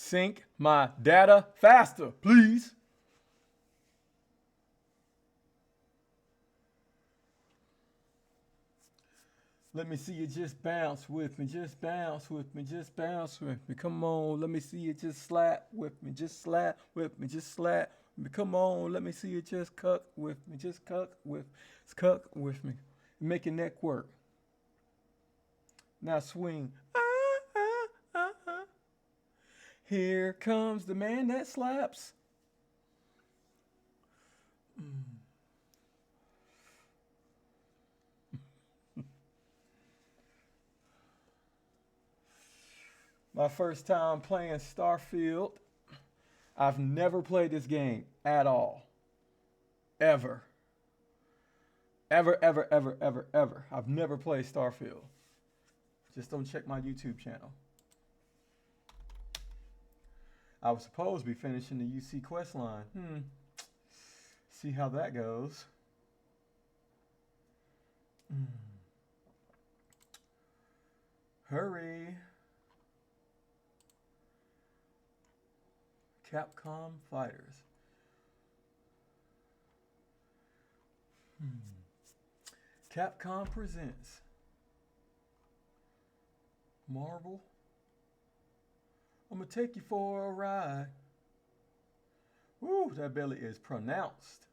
Sync my data faster, please. Let me see you just bounce with me, just bounce with me, just bounce with me. Come on, let me see you just slap with me, just slap with me, just slap with me. Come on, let me see you just cuck with me, just cuck with me. Make your neck work. Now swing. Here comes the man that slaps. My first time playing Starfield. I've never played this game at all. Ever. Ever. I've never played Starfield. Just don't check my YouTube channel. I was supposed to be finishing the UC Questline. See how that goes. Hurry. Capcom Fighters. Capcom presents Marvel. I'm gonna take you for a ride. Woo, that belly is pronounced.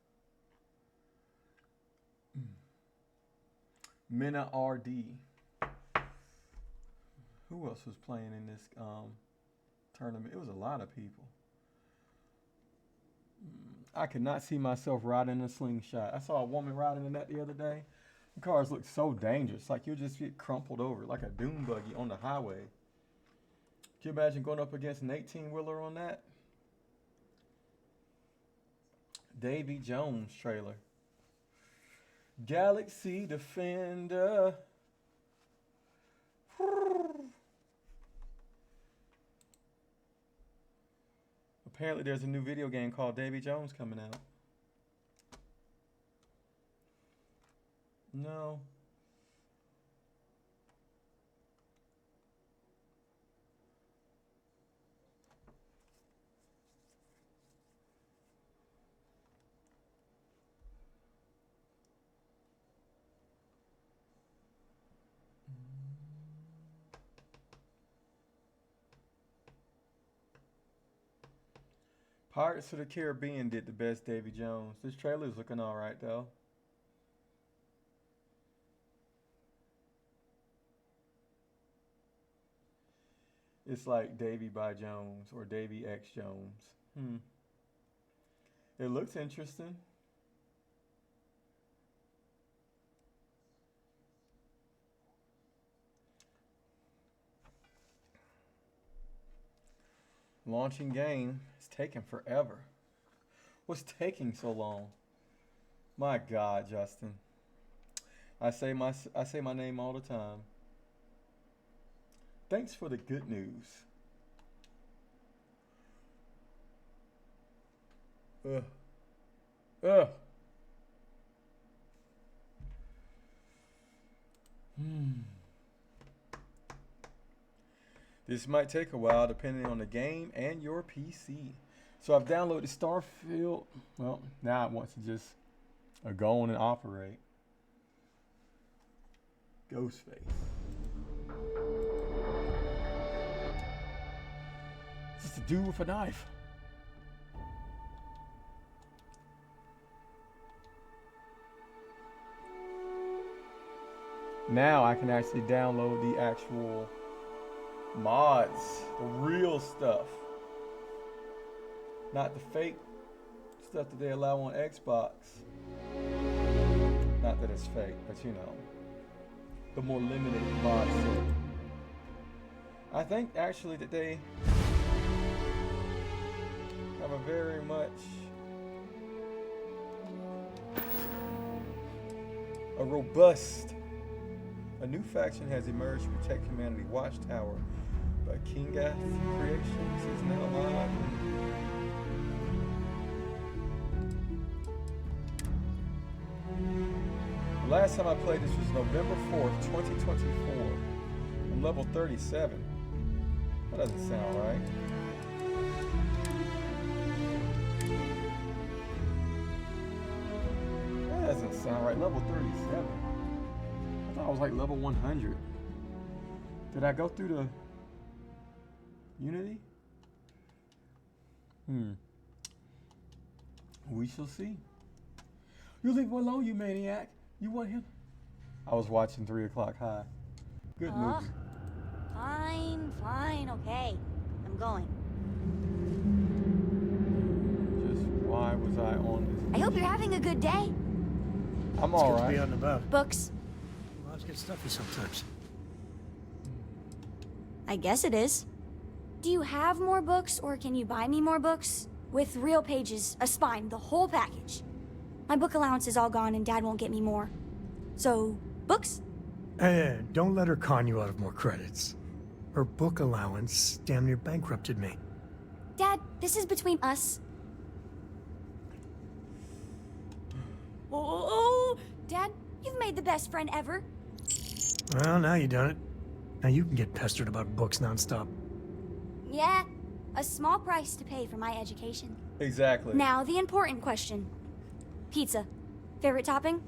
Mena RD. Who else was playing in this tournament? It was a lot of people. I could not see myself riding a slingshot. I saw a woman riding in that the other day. The cars look so dangerous. Like you'll just get crumpled over like a dune buggy on the highway. Can you imagine going up against an 18-wheeler on that? Davy Jones trailer. Galaxy Defender. Apparently there's a new video game called Davy Jones coming out. No. Pirates of the Caribbean did the best Davy Jones. This trailer's looking alright though. It's like Davy by Jones or Davy X Jones. It looks interesting. Launching game is taking forever. What's taking so long? My God, Justin. I say my name all the time. Thanks for the good news. This might take a while depending on the game and your PC. So I've downloaded Starfield. Well, now it wants to just go on and operate. Ghostface. Just a dude with a knife. Now I can actually download the actual mods, the real stuff. Not the fake stuff that they allow on Xbox. Not that it's fake, but you know, the more limited mod set. I think actually that they have a very much a new faction has emerged to protect humanity. Watchtower by Kingath Creations is now live. The last time I played this was November 4th, 2024. I'm level 37. That doesn't sound right. sound right. Level 37. I thought I was like level 100. Did I go through the Unity? We shall see. You leave him alone, you maniac. You want him? I was watching 3 O'Clock High. Good movie. Fine, okay. I'm going. Just why was I on this? I hope you're having a good day. I'm all It's good to right. be out and about. Books. Lives get stuffy sometimes. I guess it is. Do you have more books, or can you buy me more books? With real pages, a spine, the whole package. My book allowance is all gone and Dad won't get me more. So, books? Hey, don't let her con you out of more credits. Her book allowance damn near bankrupted me. Dad, this is between us. Oh, Dad, you've made the best friend ever. Well, now you done it. Now you can get pestered about books nonstop. Yeah, a small price to pay for my education. Exactly. Now, the important question. Pizza. Favorite topping?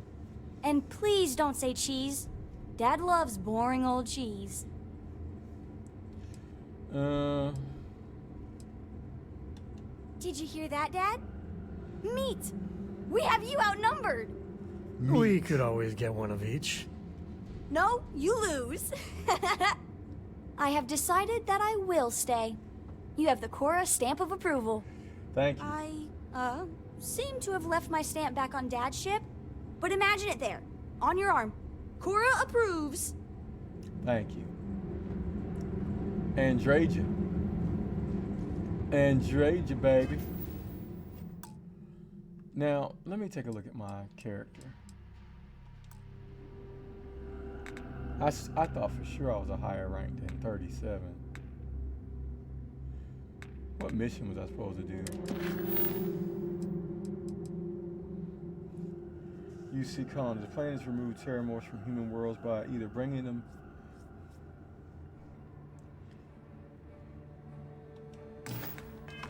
And please don't say cheese. Dad loves boring old cheese. Did you hear that, Dad? Meat! We have you outnumbered! We could always get one of each. No, you lose. I have decided that I will stay. You have the Cora stamp of approval. Thank you. I, seem to have left my stamp back on Dad's ship, but imagine it there, on your arm. Cora approves. Thank you. Andraja. Andraja, baby. Now, let me take a look at my character. I thought for sure I was a higher rank than 37. What mission was I supposed to do? UC columns. The plan is to remove terramorphs from human worlds by either bringing them...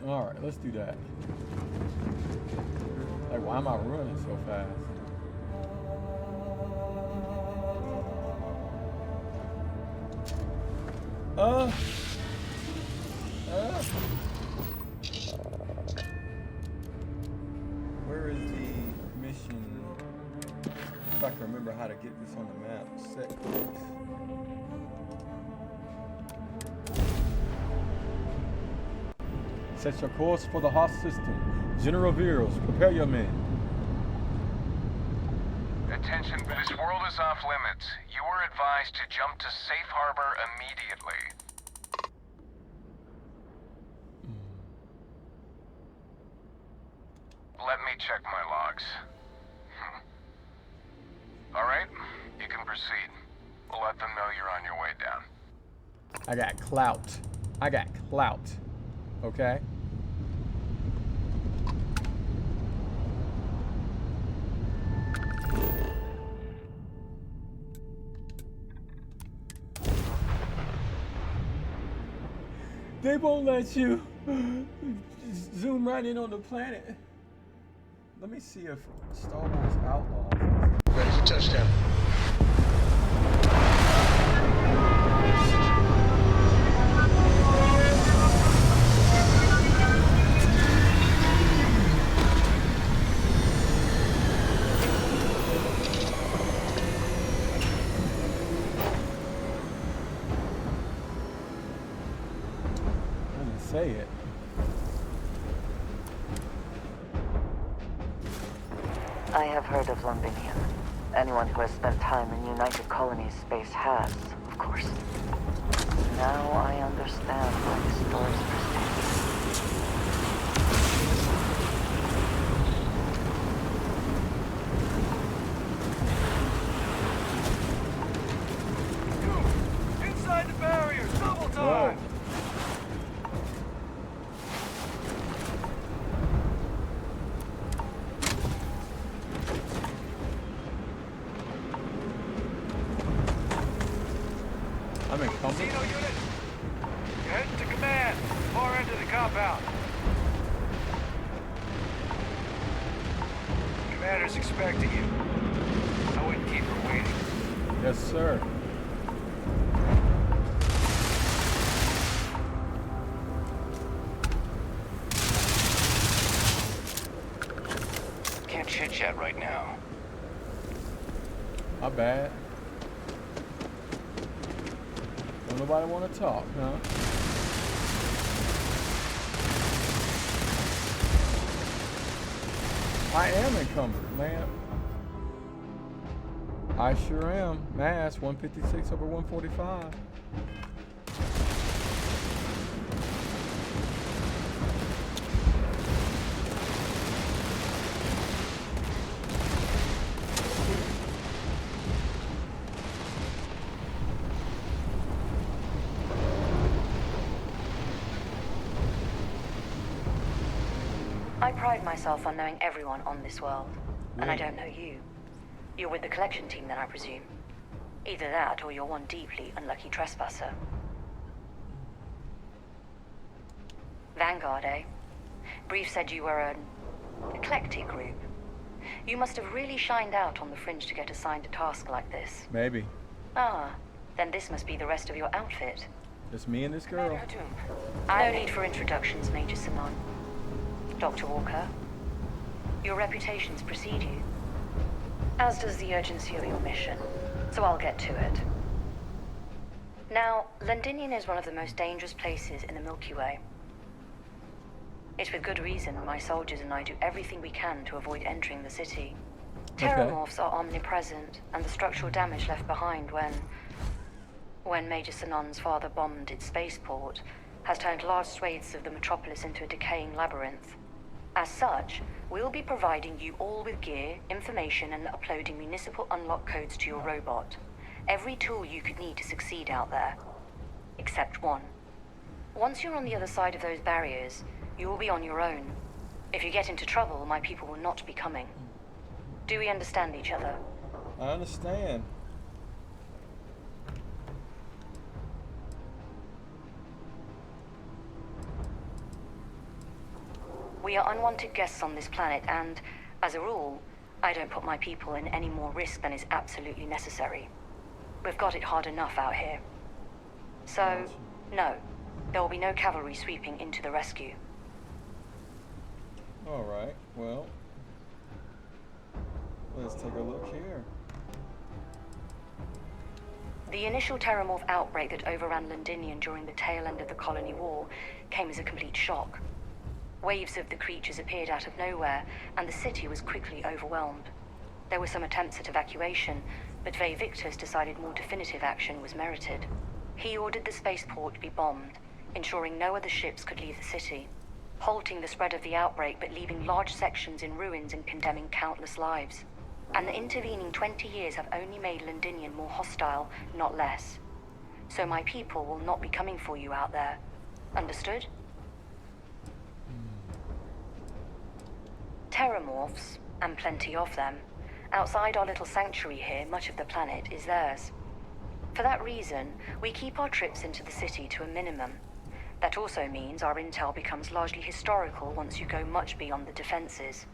Alright, let's do that. Like, why am I running so fast? Where is the mission? If I can remember how to get this on the map. Set course. Set your course for the Hoth system. General Veros, prepare your men. Attention, this world is off limits. You are advised to jump to safe harbor immediately. Let me check my logs. Alright, you can proceed. We'll let them know you're on your way down. I got clout. I got clout. Okay? They won't let you zoom right in on the planet. Let me see if Star Wars Outlaws. Ready for touchdown. I didn't say it. I have heard of Londinium. Anyone who has spent time in United Colonies space has, of course. Now I understand why the stories You! Inside the barriers! Double time! I'm in comfort. Casino unit! You're heading to command. Far end of the compound. Commander's expecting you. waiting. Yes, sir. Can't chit-chat right now. My bad. Don't nobody want to talk, huh? I am encumbered, man. I sure am. Mass 156 over 145. I pride myself on knowing everyone on this world, and I Really? don't know you. You're with the collection team then, I presume. Either that, or you're one deeply unlucky trespasser. Vanguard, eh? Brief said you were an eclectic group. You must have really shined out on the fringe to get assigned a task like this. Maybe. Ah, then this must be the rest of your outfit. Just me and this girl. No need for introductions, Major Simon. Dr. Walker, your reputations precede you, as does the urgency of your mission, so I'll get to it. Now, Londinian is one of the most dangerous places in the Milky Way. It's with good reason my soldiers and I do everything we can to avoid entering the city. Okay. Terramorphs are omnipresent, and the structural damage left behind when Major Sinan's father bombed its spaceport has turned large swathes of the metropolis into a decaying labyrinth. As such, we'll be providing you all with gear, information, and uploading municipal unlock codes to your robot. Every tool you could need to succeed out there. Except one. Once you're on the other side of those barriers, you will be on your own. If you get into trouble, my people will not be coming. Do we understand each other? I understand. We are unwanted guests on this planet, and, as a rule, I don't put my people in any more risk than is absolutely necessary. We've got it hard enough out here. So, no, there will be no cavalry sweeping into the rescue. Alright, well, let's take a look here. The initial Terramorph outbreak that overran Londinian during the tail end of the Colony War came as a complete shock. Waves of the creatures appeared out of nowhere, and the city was quickly overwhelmed. There were some attempts at evacuation, but Ve Victus decided more definitive action was merited. He ordered the spaceport to be bombed, ensuring no other ships could leave the city, halting the spread of the outbreak but leaving large sections in ruins and condemning countless lives. And the intervening 20 years have only made Londinian more hostile, not less. So my people will not be coming for you out there. Understood? Terramorphs, and plenty of them, outside our little sanctuary here, much of the planet is theirs. For that reason, we keep our trips into the city to a minimum. That also means our intel becomes largely historical once you go much beyond the defenses.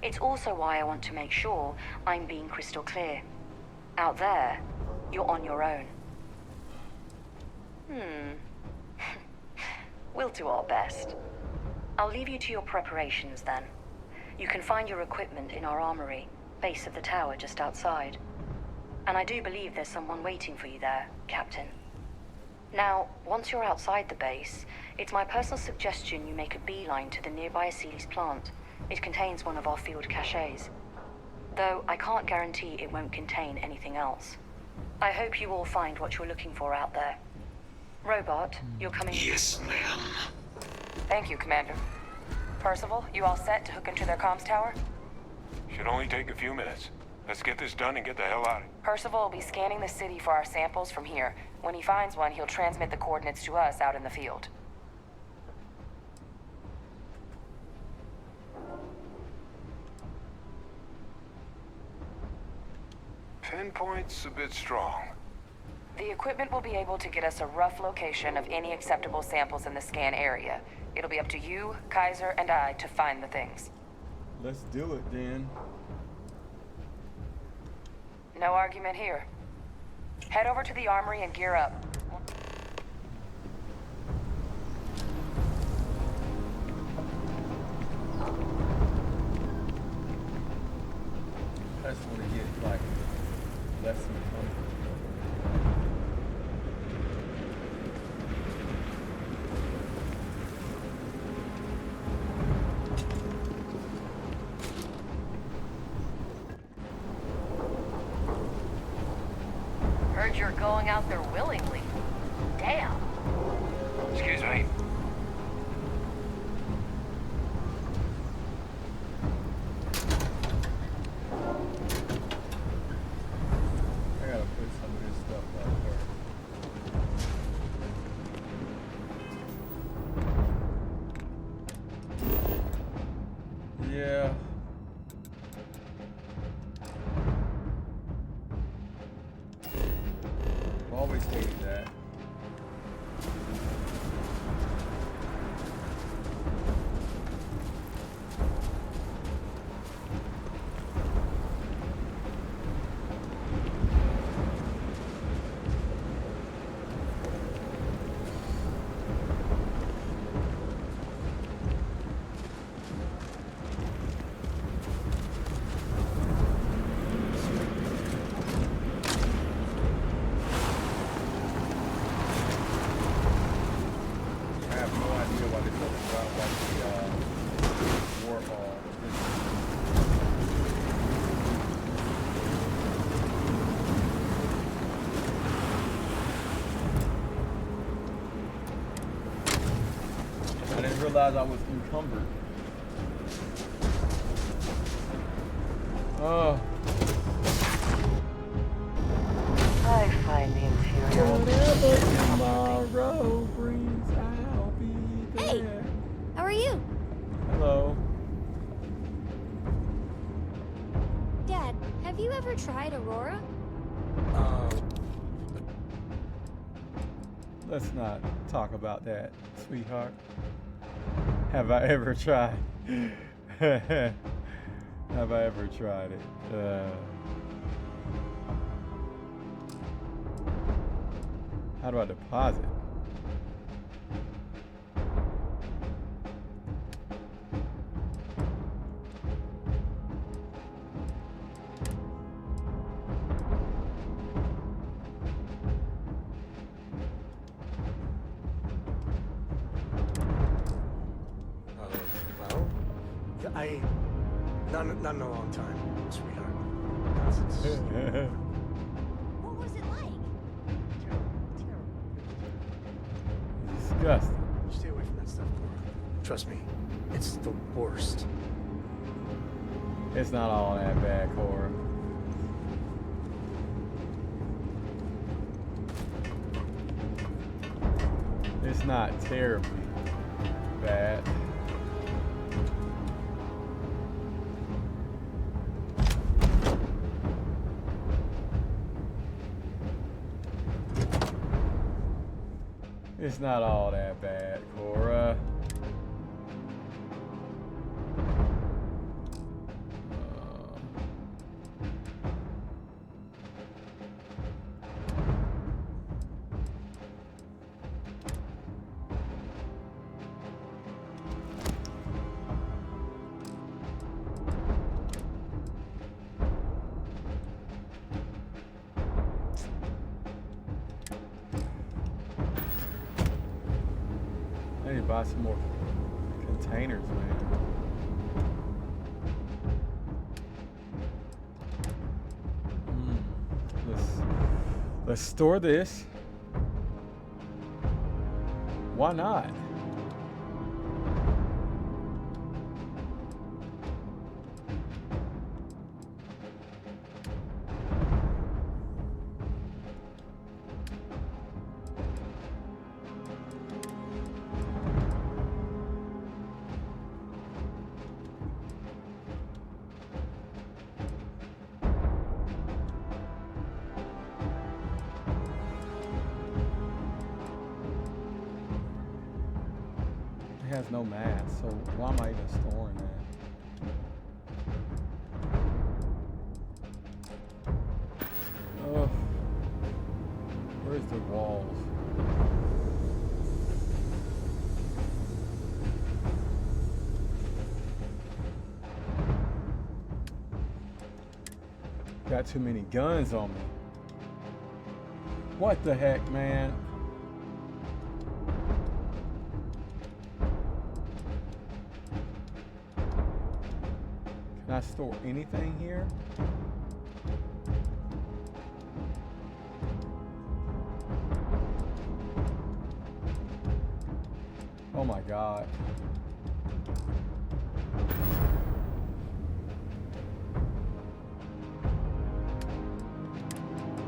It's also why I want to make sure I'm being crystal clear. Out there, you're on your own. We'll do our best. I'll leave you to your preparations then. You can find your equipment in our armory, base of the tower just outside. And I do believe there's someone waiting for you there, Captain. Now, once you're outside the base, it's my personal suggestion you make a beeline to the nearby Aceles plant. It contains one of our field caches. Though I can't guarantee it won't contain anything else. I hope you all find what you're looking for out there. Robot, you're coming... Yes, ma'am. Thank you, Commander. Percival, you all set to hook into their comms tower? Should only take a few minutes. Let's get this done and get the hell out of here. Percival will be scanning the city for our samples from here. When he finds one, he'll transmit the coordinates to us out in the field. Pinpoint's a bit strong. The equipment will be able to get us a rough location of any acceptable samples in the scan area. It'll be up to you, Kaiser, and I to find the things. Let's do it then. No argument here. Head over to the armory and gear up. I just want to get like less than comfort. Heard you're going out there willingly. Damn. Excuse me. I gotta put some of this stuff out there. Yeah. Always hated that. I have no idea why they put it out like the warhol. I didn't realize I was encumbered. Oh. I find the interior. Whatever tomorrow brings, I'll be there. Hey! How are you? Hello. Dad, have you ever tried Aurora? Let's not talk about that, sweetheart. Have I ever tried? Have I ever tried it? How do I deposit? Well, not in a long time, sweetheart. It's What was it like? Disgusting. Stay away from that stuff, Cora. Trust me, it's the worst. It's not all that bad, Cora. It's not terribly bad. It's not all that bad, Cora. I need to buy some more containers, man. Let's store this. Why not? It has no mass, so why am I even storing that? are walls. Got too many guns on me. What the heck, man? Can I store anything here? Oh my God.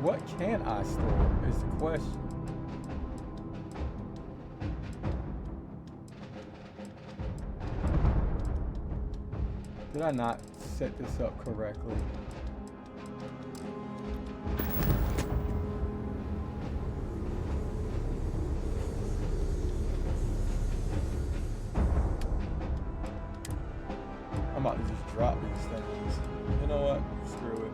What can I store is the question. Did I not set this up correctly? I'm about to just drop these things. You know what? Screw it.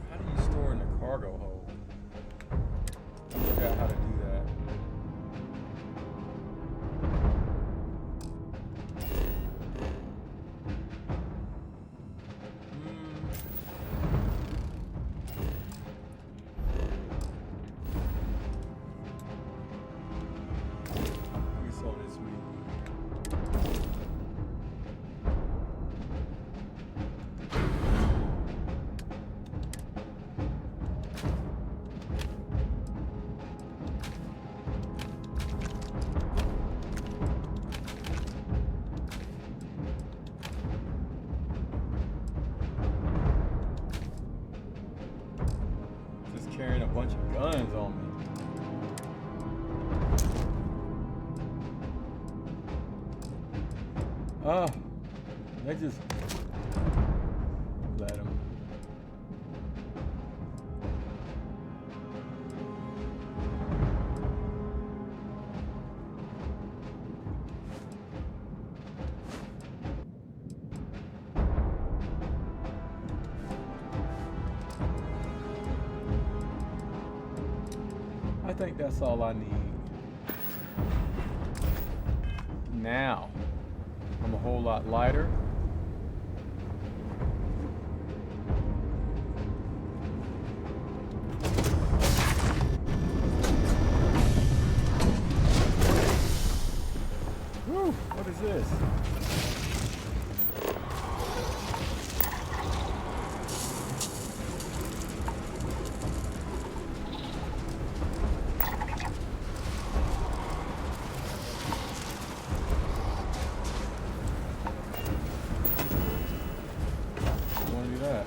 How do you store in the cargo hold? I forgot how to do that. Let me saw this meeting. Just carrying a bunch of guns on me. Oh, they just let him. I think that's all I need. Now, I'm a whole lot lighter. Whew, what is this? I want to do that.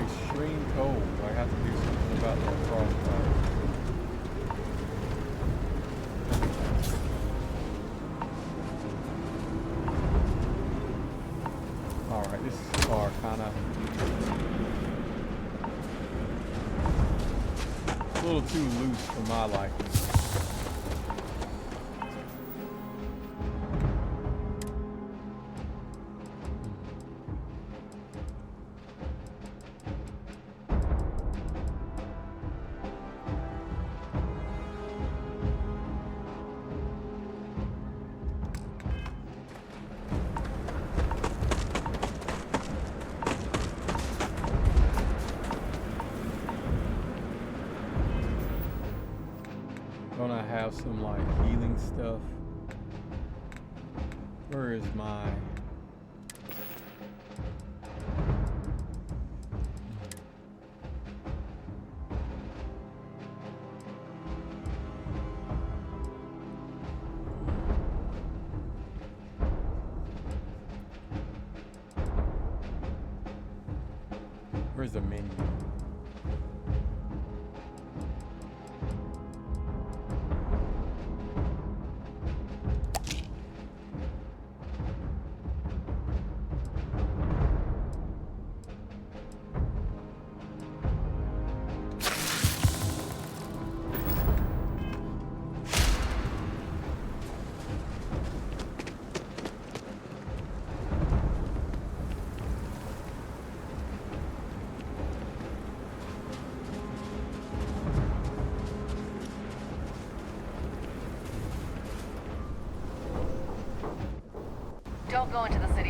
Extreme cold. I have to do something about that frostbite. Alright, this car kind of a little too loose for my liking. Gonna have some like healing stuff. Where is my where's the menu?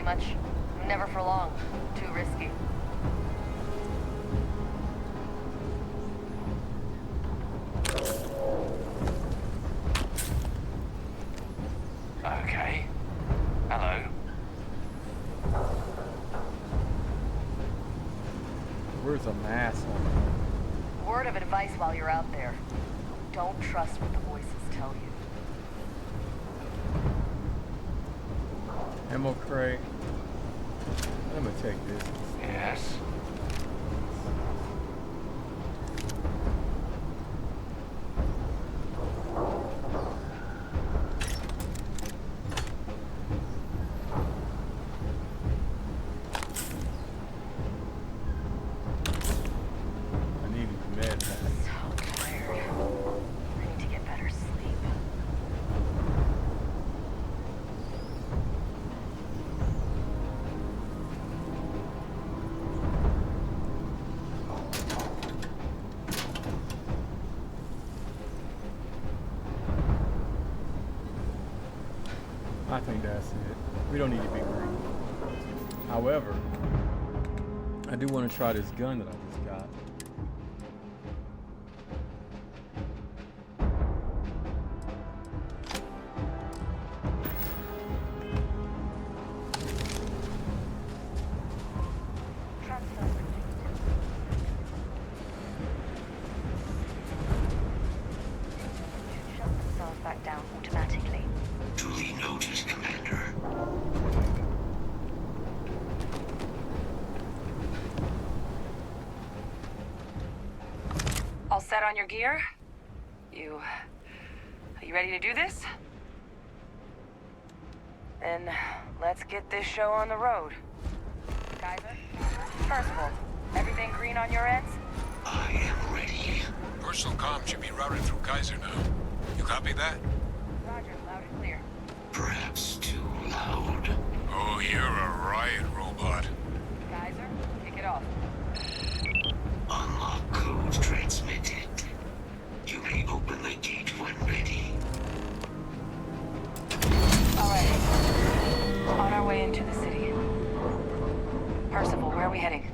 pretty much never for long. Too risky. Okay. Hello. Where's a mask on? Word of advice while you're out there. Don't trust what the voices tell you. Ammo crate. I'm gonna take this. Yes. I need a med pack. So tired. I need to get better sleep. I think that's it. We don't need to be greedy. However, I do want to try this gun that I just got. Shut themselves back down automatically. Duly noted, Commander. All set on your gear? Are you ready to do this? Then let's get this show on the road. Kaiser? Percival, everything green on your ends? I am ready. Personal comm should be routed through Kaiser now. You copy that? Roger, loud and clear. Perhaps too loud. Oh, you're a riot robot. Kaiser, kick it off. Unlock code transmitted. You may open the gate when ready. Alright. On our way into the city. Percival, where are we heading?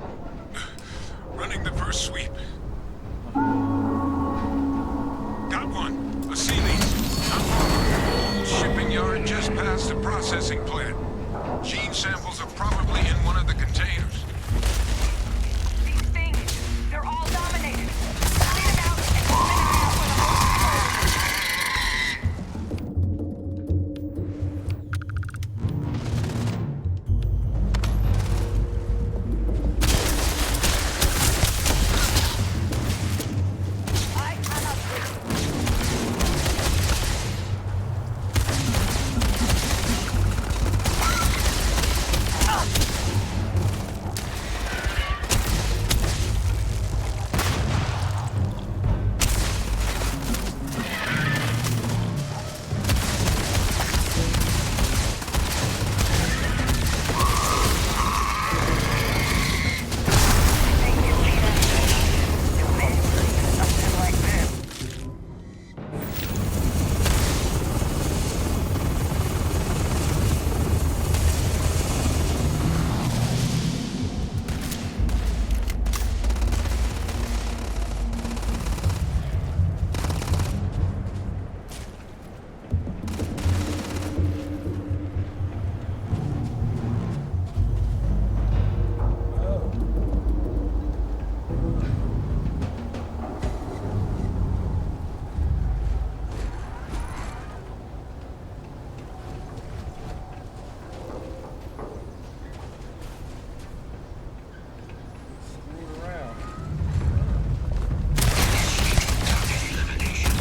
Running the first sweep. Got one. A sea lease. Not far. Old shipping yard just past the processing plant. Gene samples are probably in one of the containers. These things, they're all dominated. Clean them out and keep an eye out for the whole I cannot breathe. Something like this. Screwed around. Elimination.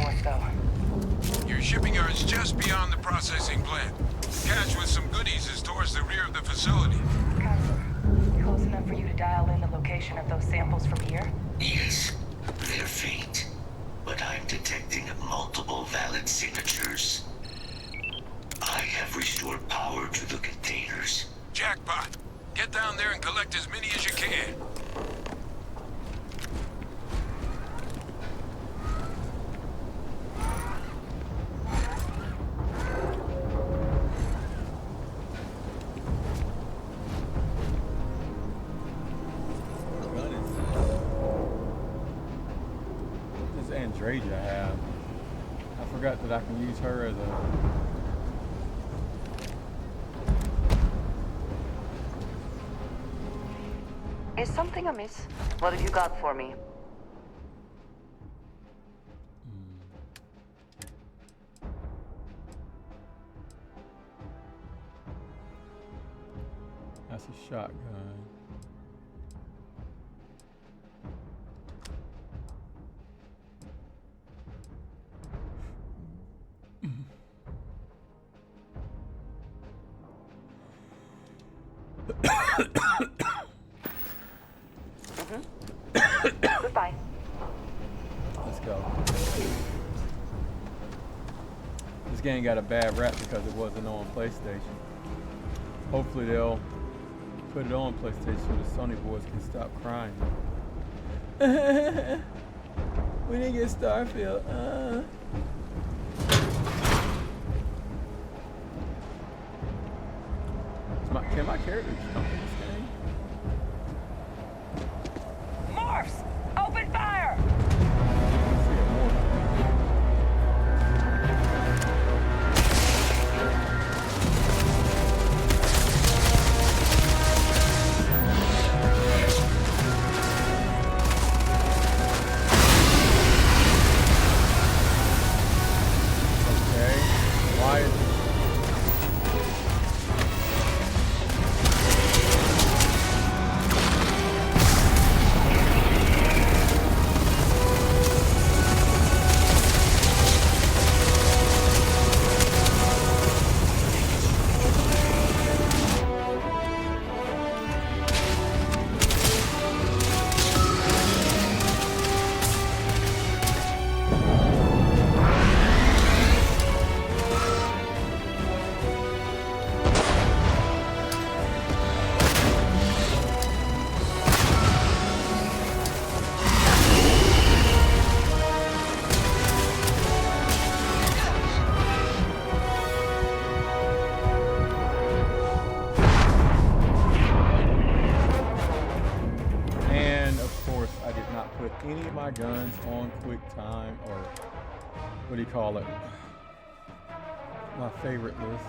North, though. Your shipping yard's just beyond the processing plant. Cache with some goodies is towards the rear of the facility. Kaiser, close enough for you to dial in the location of those samples from here? Yes, they're faint, but I'm detecting multiple valid signatures. I have restored power to the containers. Jackpot. Get down there and collect as many as you can. Gun is this Andreja I have. I forgot that I can use her as a. Is something amiss? What have you got for me? That's a shotgun. Goodbye. Let's go. This game got a bad rap because it wasn't on PlayStation. Hopefully they'll put it on PlayStation so the Sony boys can stop crying. We didn't get Starfield. Can my character jump in this game? Morphs! Open fire! Let's see it more. Okay. Why is any of my guns on quick time, or what do you call it? My favorite list.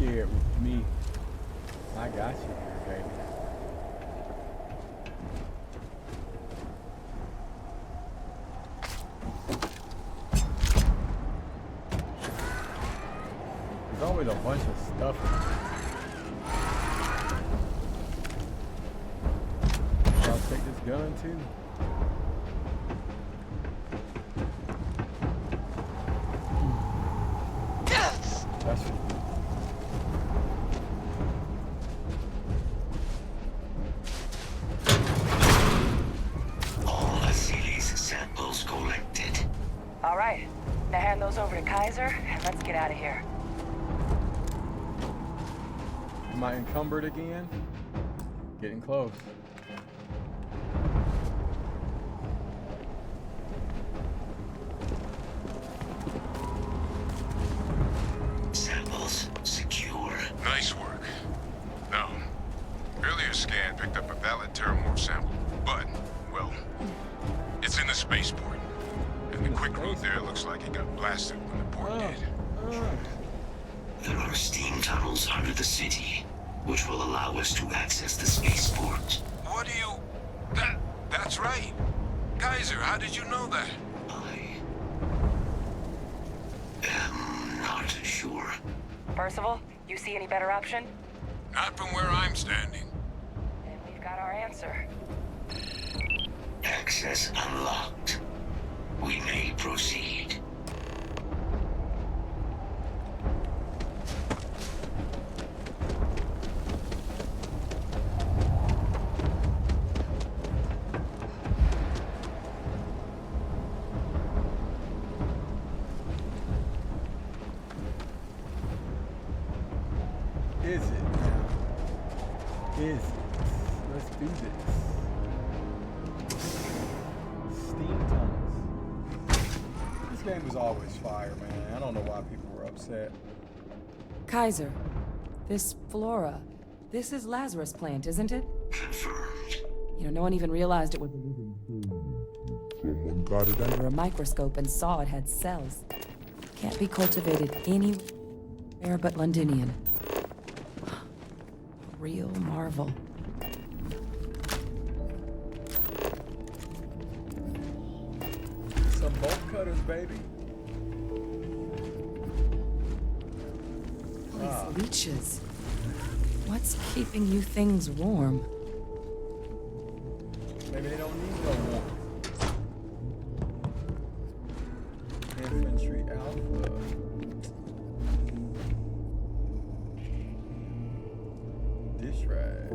scared with me. I got you here, baby. There's always a bunch of stuff. I'll take this gun too. That's All Asili's samples collected. All right. Now hand those over to Kaiser, and let's get out of here. Am I encumbered again? Getting close. Samples secure. Nice work. No. Earlier scan picked up a valid Terramorph sample, but, well, it's in the spaceport. And the quick route there looks like it got blasted when the port did. There are steam tunnels under the city, which will allow us to access the spaceport. What do you... That's right. Kaiser, how did you know that? I am not sure. Percival, you see any better option? Not from where I'm standing. Then we've got our answer. Access unlocked. We may proceed. Is it now? Is it? Let's do this. Steam tunnels. This game was always fire, man. I don't know why people were upset. Kaiser, this flora, this is Lazarus plant, isn't it? Confirmed. You know, no one even realized it was a living thing. Someone got it under a microscope and saw it had cells. Can't be cultivated anywhere but Londinian. A real marvel. Some bolt cutters, baby. These leeches. What's keeping you things warm? Maybe they don't need no more. Infantry Alpha. Dish rag.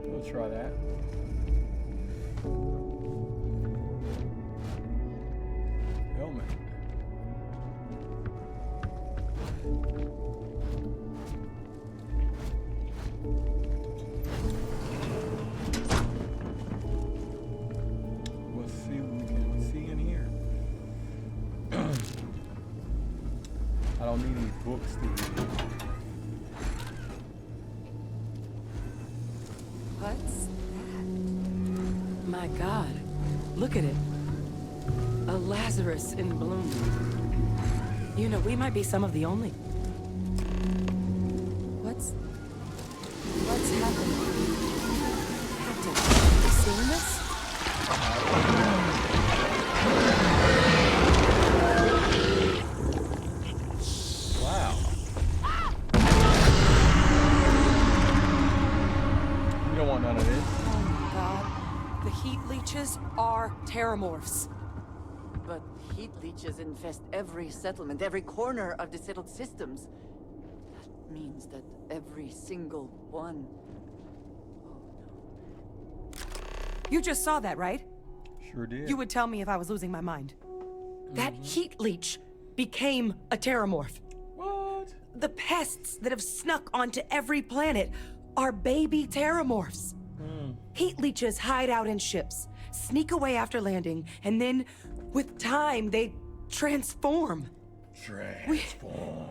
We'll try that. Helmet. We'll see what we can see in here. I don't need any books to read. What's that? My God, look at it. A Lazarus in bloom. You know, we might be some of the only. What's happening? Captain, you seeing this? Wow. You don't want none of this. Oh my God. The heat leeches are terramorphs. But heat leeches infest every settlement, every corner of the settled systems. That means that every single one... You just saw that, right? Sure did. You would tell me if I was losing my mind. That heat leech became a terramorph. What? The pests that have snuck onto every planet are baby terramorphs. Heat leeches hide out in ships, sneak away after landing, and then, with time, they transform. Transform.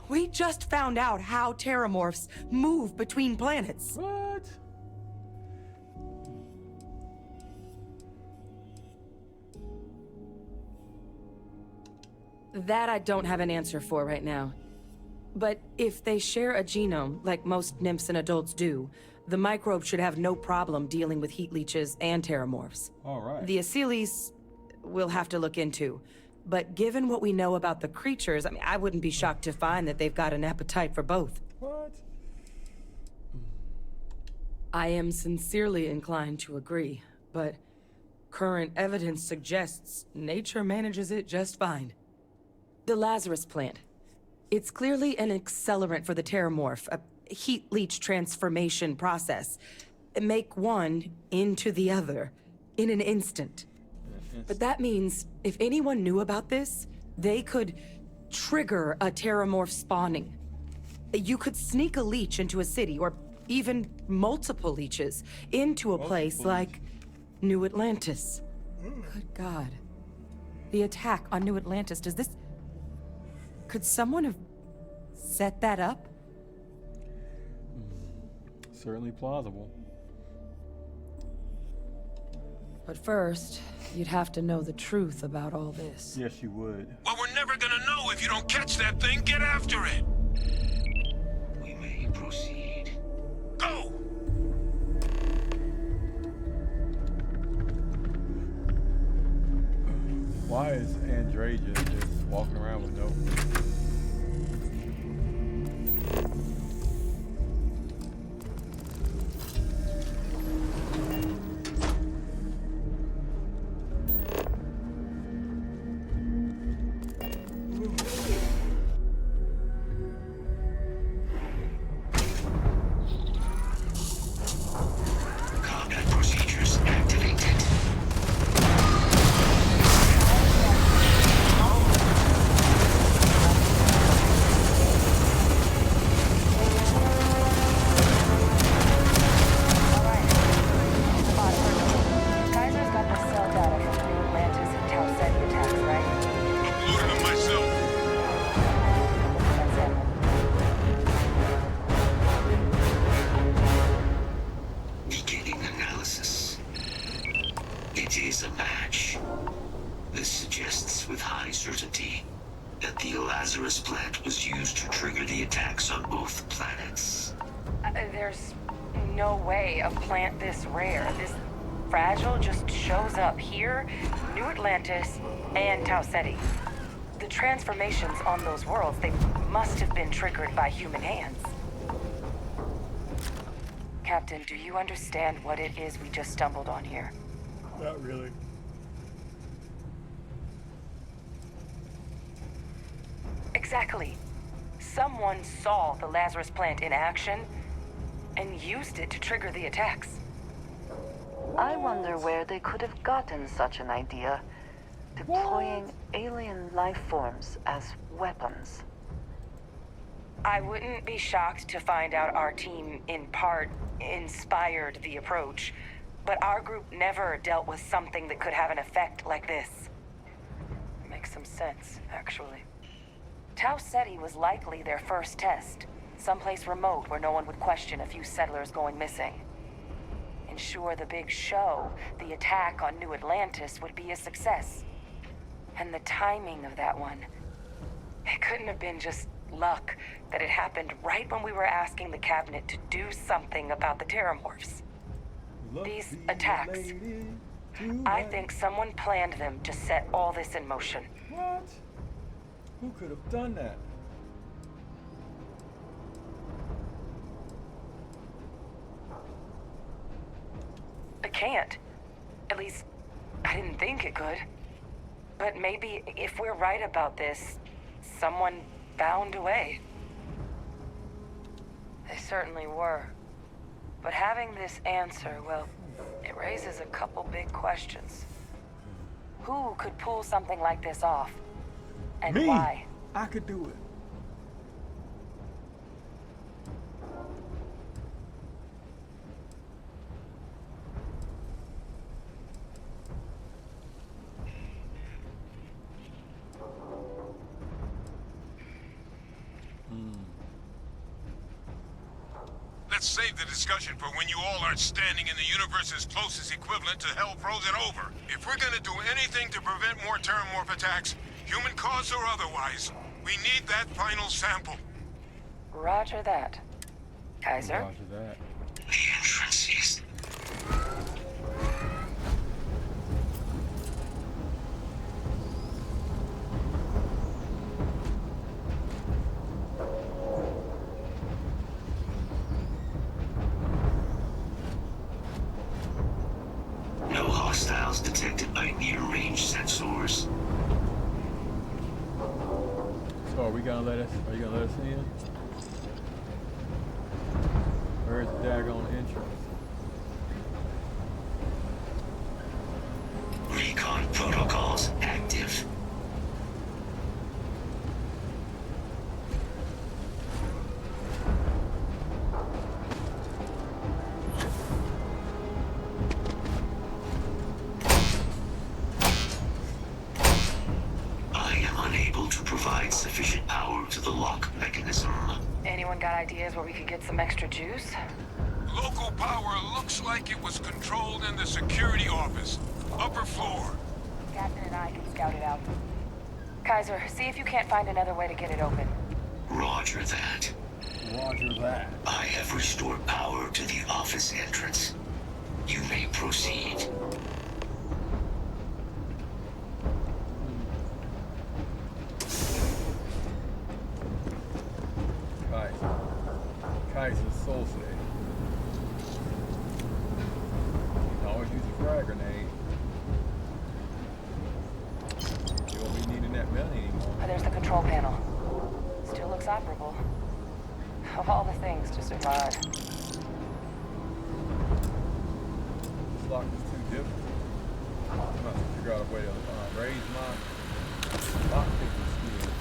We just found out how terramorphs move between planets. What? That I don't have an answer for right now. But if they share a genome, like most nymphs and adults do, the microbe should have no problem dealing with heat leeches and terramorphs. All right. The Asylees we'll have to look into. But given what we know about the creatures, I mean, I wouldn't be shocked to find that they've got an appetite for both. What? I am sincerely inclined to agree, but current evidence suggests nature manages it just fine. The Lazarus plant. It's clearly an accelerant for the terramorph, a heat leech transformation process. Make one into the other in an instant. But that means if anyone knew about this, they could trigger a terramorph spawning. You could sneak a leech into a city, or even multiple leeches, into a place like New Atlantis. Good God. The attack on New Atlantis, could someone have set that up? Certainly plausible. But first, you'd have to know the truth about all this. Yes, you would. Well, we're never gonna know if you don't catch that thing. Get after it. We may proceed. Go! Why is Andreja just walking around with no... Combat procedures activated. Kaiser's got the cell data from the New Atlantis and Tau Ceti attacks, right? Uploaded them myself. That's it. Beginning analysis. It is a match. This suggests with high certainty that the Lazarus plant was used to trigger the attacks on both planets. There's no way a plant this rare, this fragile, just shows up here, New Atlantis, and Tau Ceti. The transformations on those worlds, they must have been triggered by human hands. Captain, do you understand what it is we just stumbled on here? Not really. Exactly. Someone saw the Lazarus plant in action and used it to trigger the attacks. I wonder where they could have gotten such an idea, deploying alien life forms as weapons. I wouldn't be shocked to find out our team, in part, inspired the approach, but our group never dealt with something that could have an effect like this. Makes some sense, actually. Tau Ceti was likely their first test, someplace remote where no one would question a few settlers going missing. Ensure the big show, the attack on New Atlantis, would be a success. And the timing of that one, it couldn't have been just luck that it happened right when we were asking the cabinet to do something about the terramorphs. These attacks, I think someone planned them to set all this in motion. What? Who could have done that? It can't. At least, I didn't think it could. But maybe if we're right about this, someone found a way. They certainly were. But having this answer, well, it raises a couple big questions. Who could pull something like this off? And Me. why? I could do it. Let's save the discussion for when you all aren't standing in the universe's closest equivalent to hell frozen over. If we're gonna do anything to prevent more terramorph attacks, Human cause or otherwise, we need that final sample. Roger that. Kaiser? Roger that. The entrance is... No hostiles detected by near-range sensors. So are you gonna let us in? Where's the daggone entrance? Recon protocols active. I am unable to provide sufficient power to the lock mechanism. Anyone got ideas where we could get some extra juice? Local power looks like it was controlled in the security office. Upper floor. Captain and I can scout it out. Kaiser, see if you can't find another way to get it open. Roger that. Roger that. I have restored power to the office entrance. You may proceed. Kaiser's soul save. You can always use a frag grenade. You won't be needing that money anymore. There's the control panel. Still looks operable. Of all the things to survive. This lock is too difficult. I'm gonna have to figure out a way to raise my lock picking skill.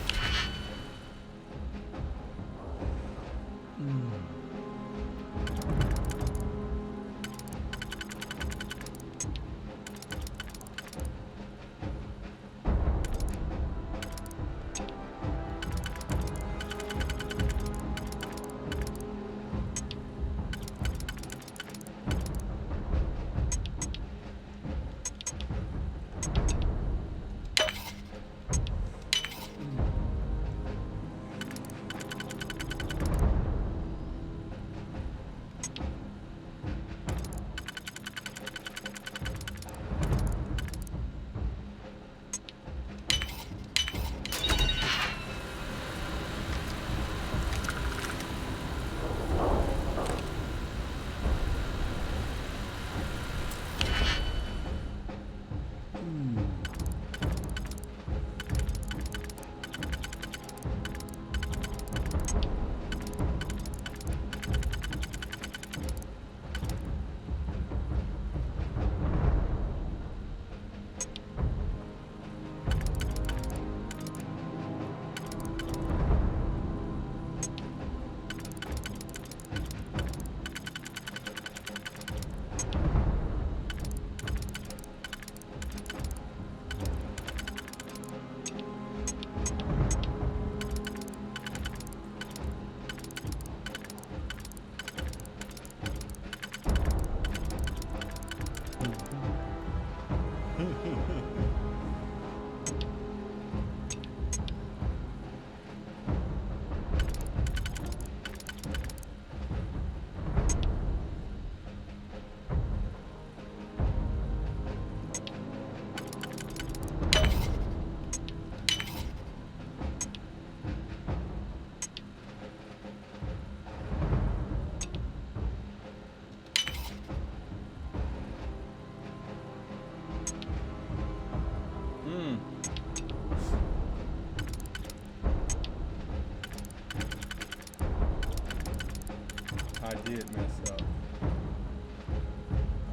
I did mess up.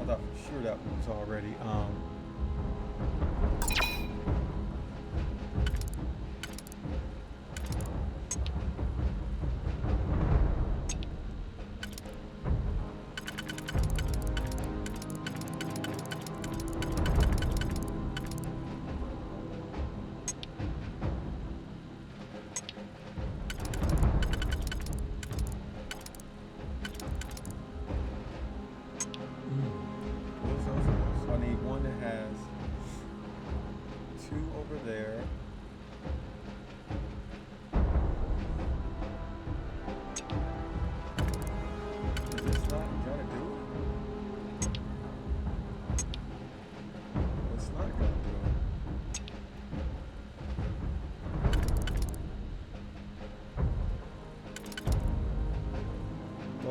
I thought for sure that one was already So I need one that has two over there.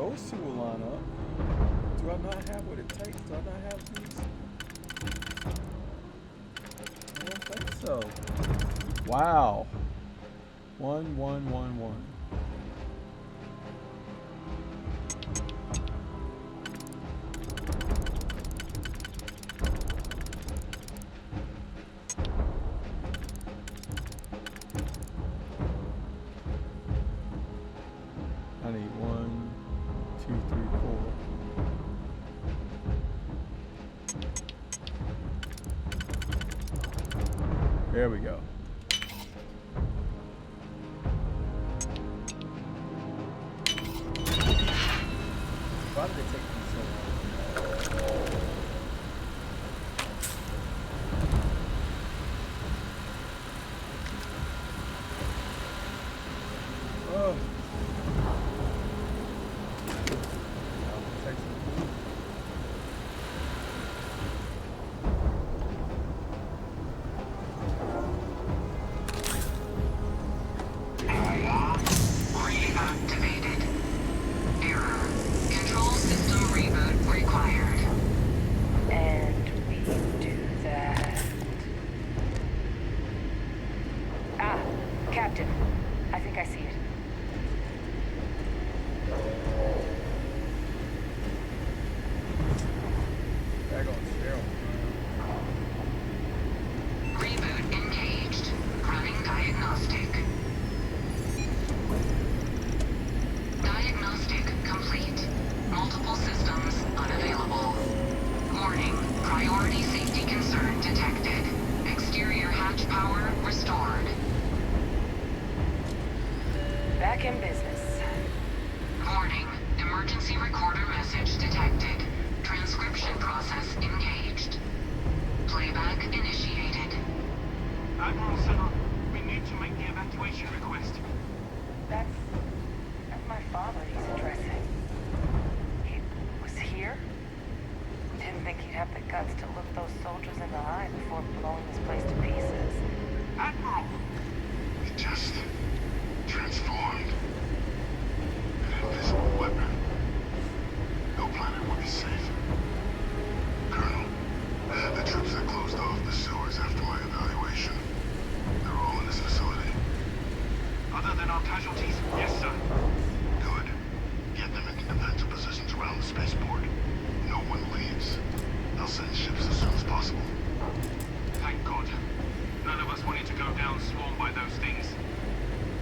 those two will line up. Do I not have what it takes? Do I not have these? I don't think so. Wow. 1, 1, 1, 1. I need 1, 2, 3, 4. There we go. Why did it take me so long? Oh. Take some food. Reactivated. Error. Control system reboot required. And we do that. Ah, Captain. I think I see it. Back on steroids. Reboot engaged. Running diagnostic. Diagnostic complete. Multiple systems unavailable. Warning. Priority safety concern detected. Exterior hatch power restored. Back in business. Warning. Emergency recorder message detected. Transcription process engaged. Playback initiated. Admiral Center, we need to make the evacuation request. That's my father he's addressing. He was here? Didn't think he'd have the guts to look those soldiers in the eye before blowing this place to pieces. Admiral! It just transformed. An invisible weapon. No planet would be safe. Colonel, the troops that closed off the sewers after my evaluation, they're all in this facility. Other than our casualties? Yes, sir. Good. Get them into defensive positions around the spaceport. No one leaves. They'll send ships as soon as possible. Thank God. None of us wanted to go down swarmed by those things.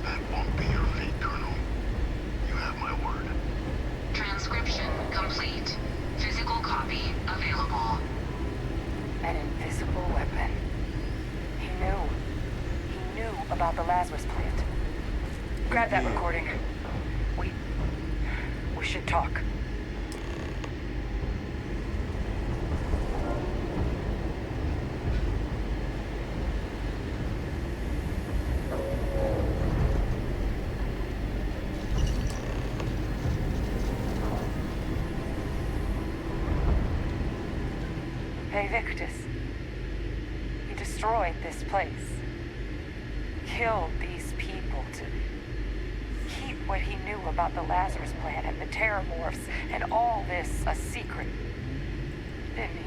That won't be your fate, Colonel. You have my word. Transcription complete. Physical copy available. An invisible weapon. He knew. He knew about the Lazarus plant. Grab that recording. We should talk. Hey, Victus. He destroyed this place. Killed these people to keep what he knew about the Lazarus plant and the Terramorphs and all this a secret. Didn't he?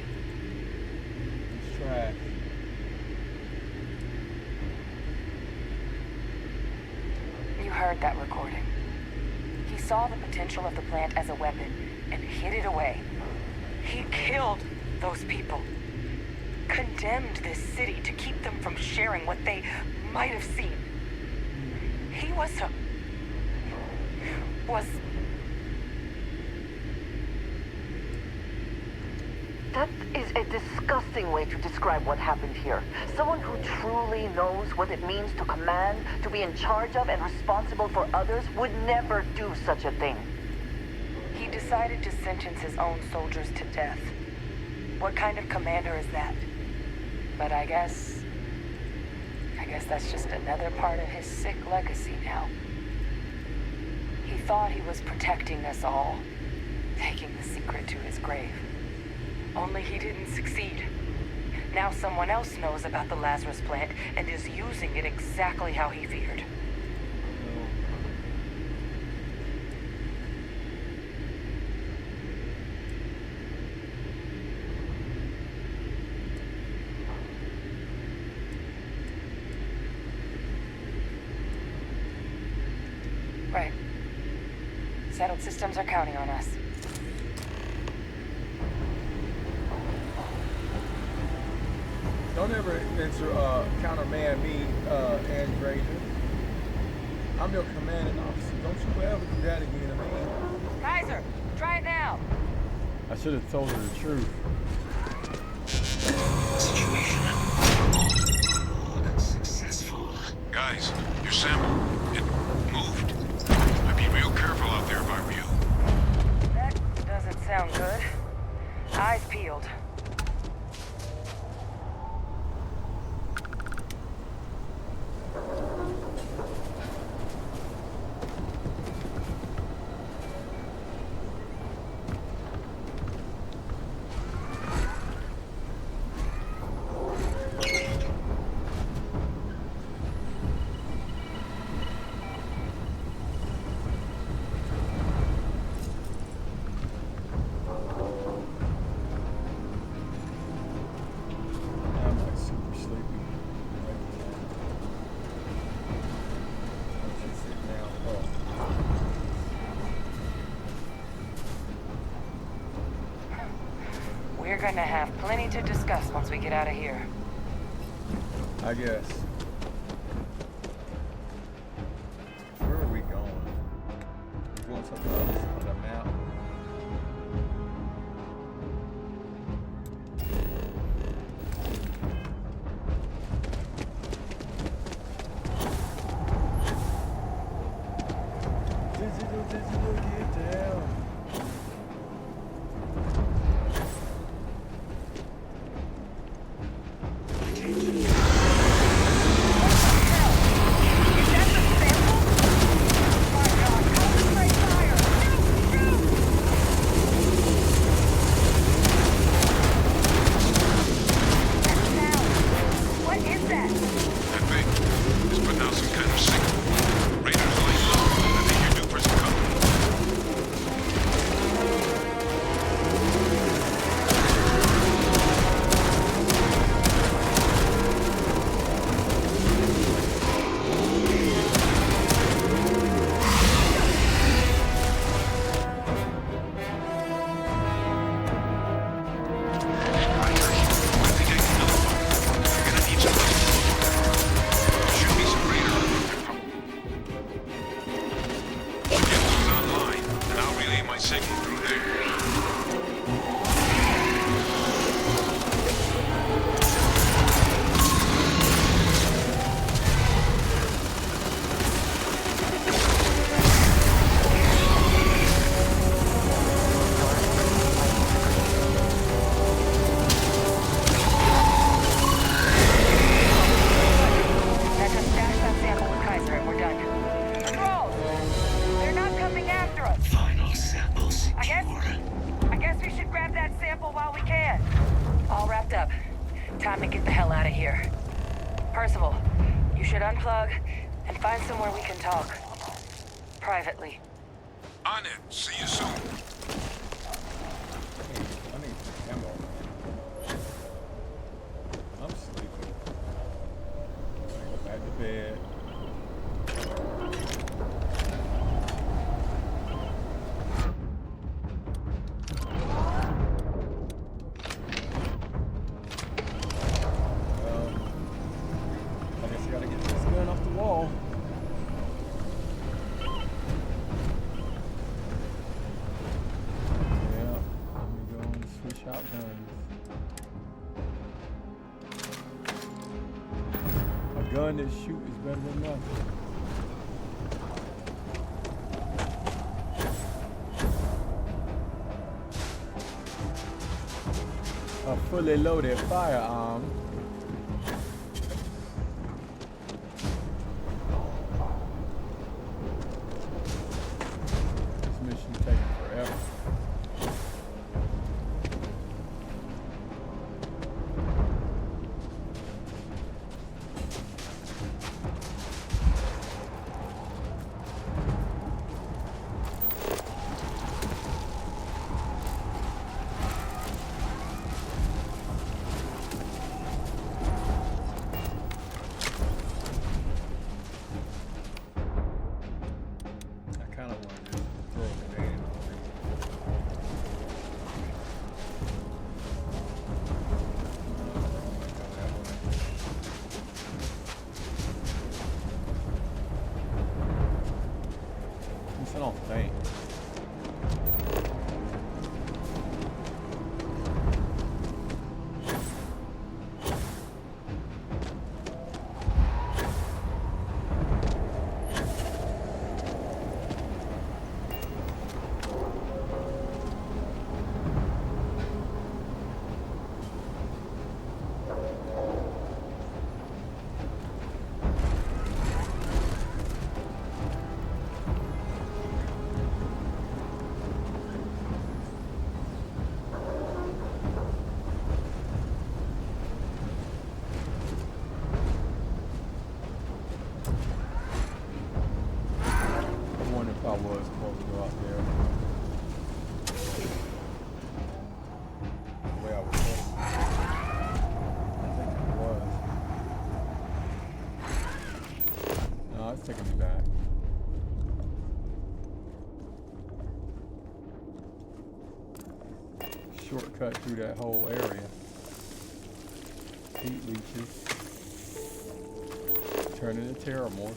It's trash. You heard that recording. He saw the potential of the plant as a weapon and hid it away. He killed those people. Condemned this city to keep them from sharing what they might have seen. He was That is a disgusting way to describe what happened here. Someone who truly knows what it means to command, to be in charge of and responsible for others would never do such a thing. He decided to sentence his own soldiers to death. What kind of commander is that? But I guess that's just another part of his sick legacy now. He thought he was protecting us all, taking the secret to his grave. Only he didn't succeed. Now someone else knows about the Lazarus plant and is using it exactly how he feared. settled systems are counting on us. Don't ever countermand me, Andrea. I'm your commanding officer. Don't you ever do that again to me. Kaiser, try it now. I should have told her the truth. Situation unsuccessful. Guys, your sample, it moved. I'd be real careful out there if I were you. That doesn't sound good. Eyes peeled. I'm like super sleepy. Let's sit down. Oh. We're gonna have plenty to discuss once we get out of here. I guess. Where are we going? We're going to the other side of the map. Digital, get down. What is that? That thing is putting out some kind of signal. Radar's laying low. I think you're due for some cover. Time to get the hell out of here. Percival, you should unplug and find somewhere we can talk. Privately. On it. See you soon. I need some ammo. I'm sleepy. Go back to bed. I guess I gotta get this gun off the wall. Yeah, let me go and switch out guns. A gun that shoots is better than nothing. A fully loaded firearm. This mission taking forever. shortcut through that whole area. Heat leeches. Turn into terramorphs.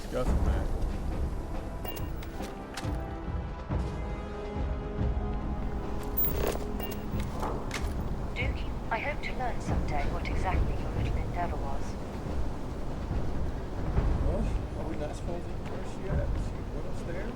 Discussing that. Dookie, I hope to learn someday what exactly your little endeavor was. Well, are we not supposed to first yet? See what upstairs?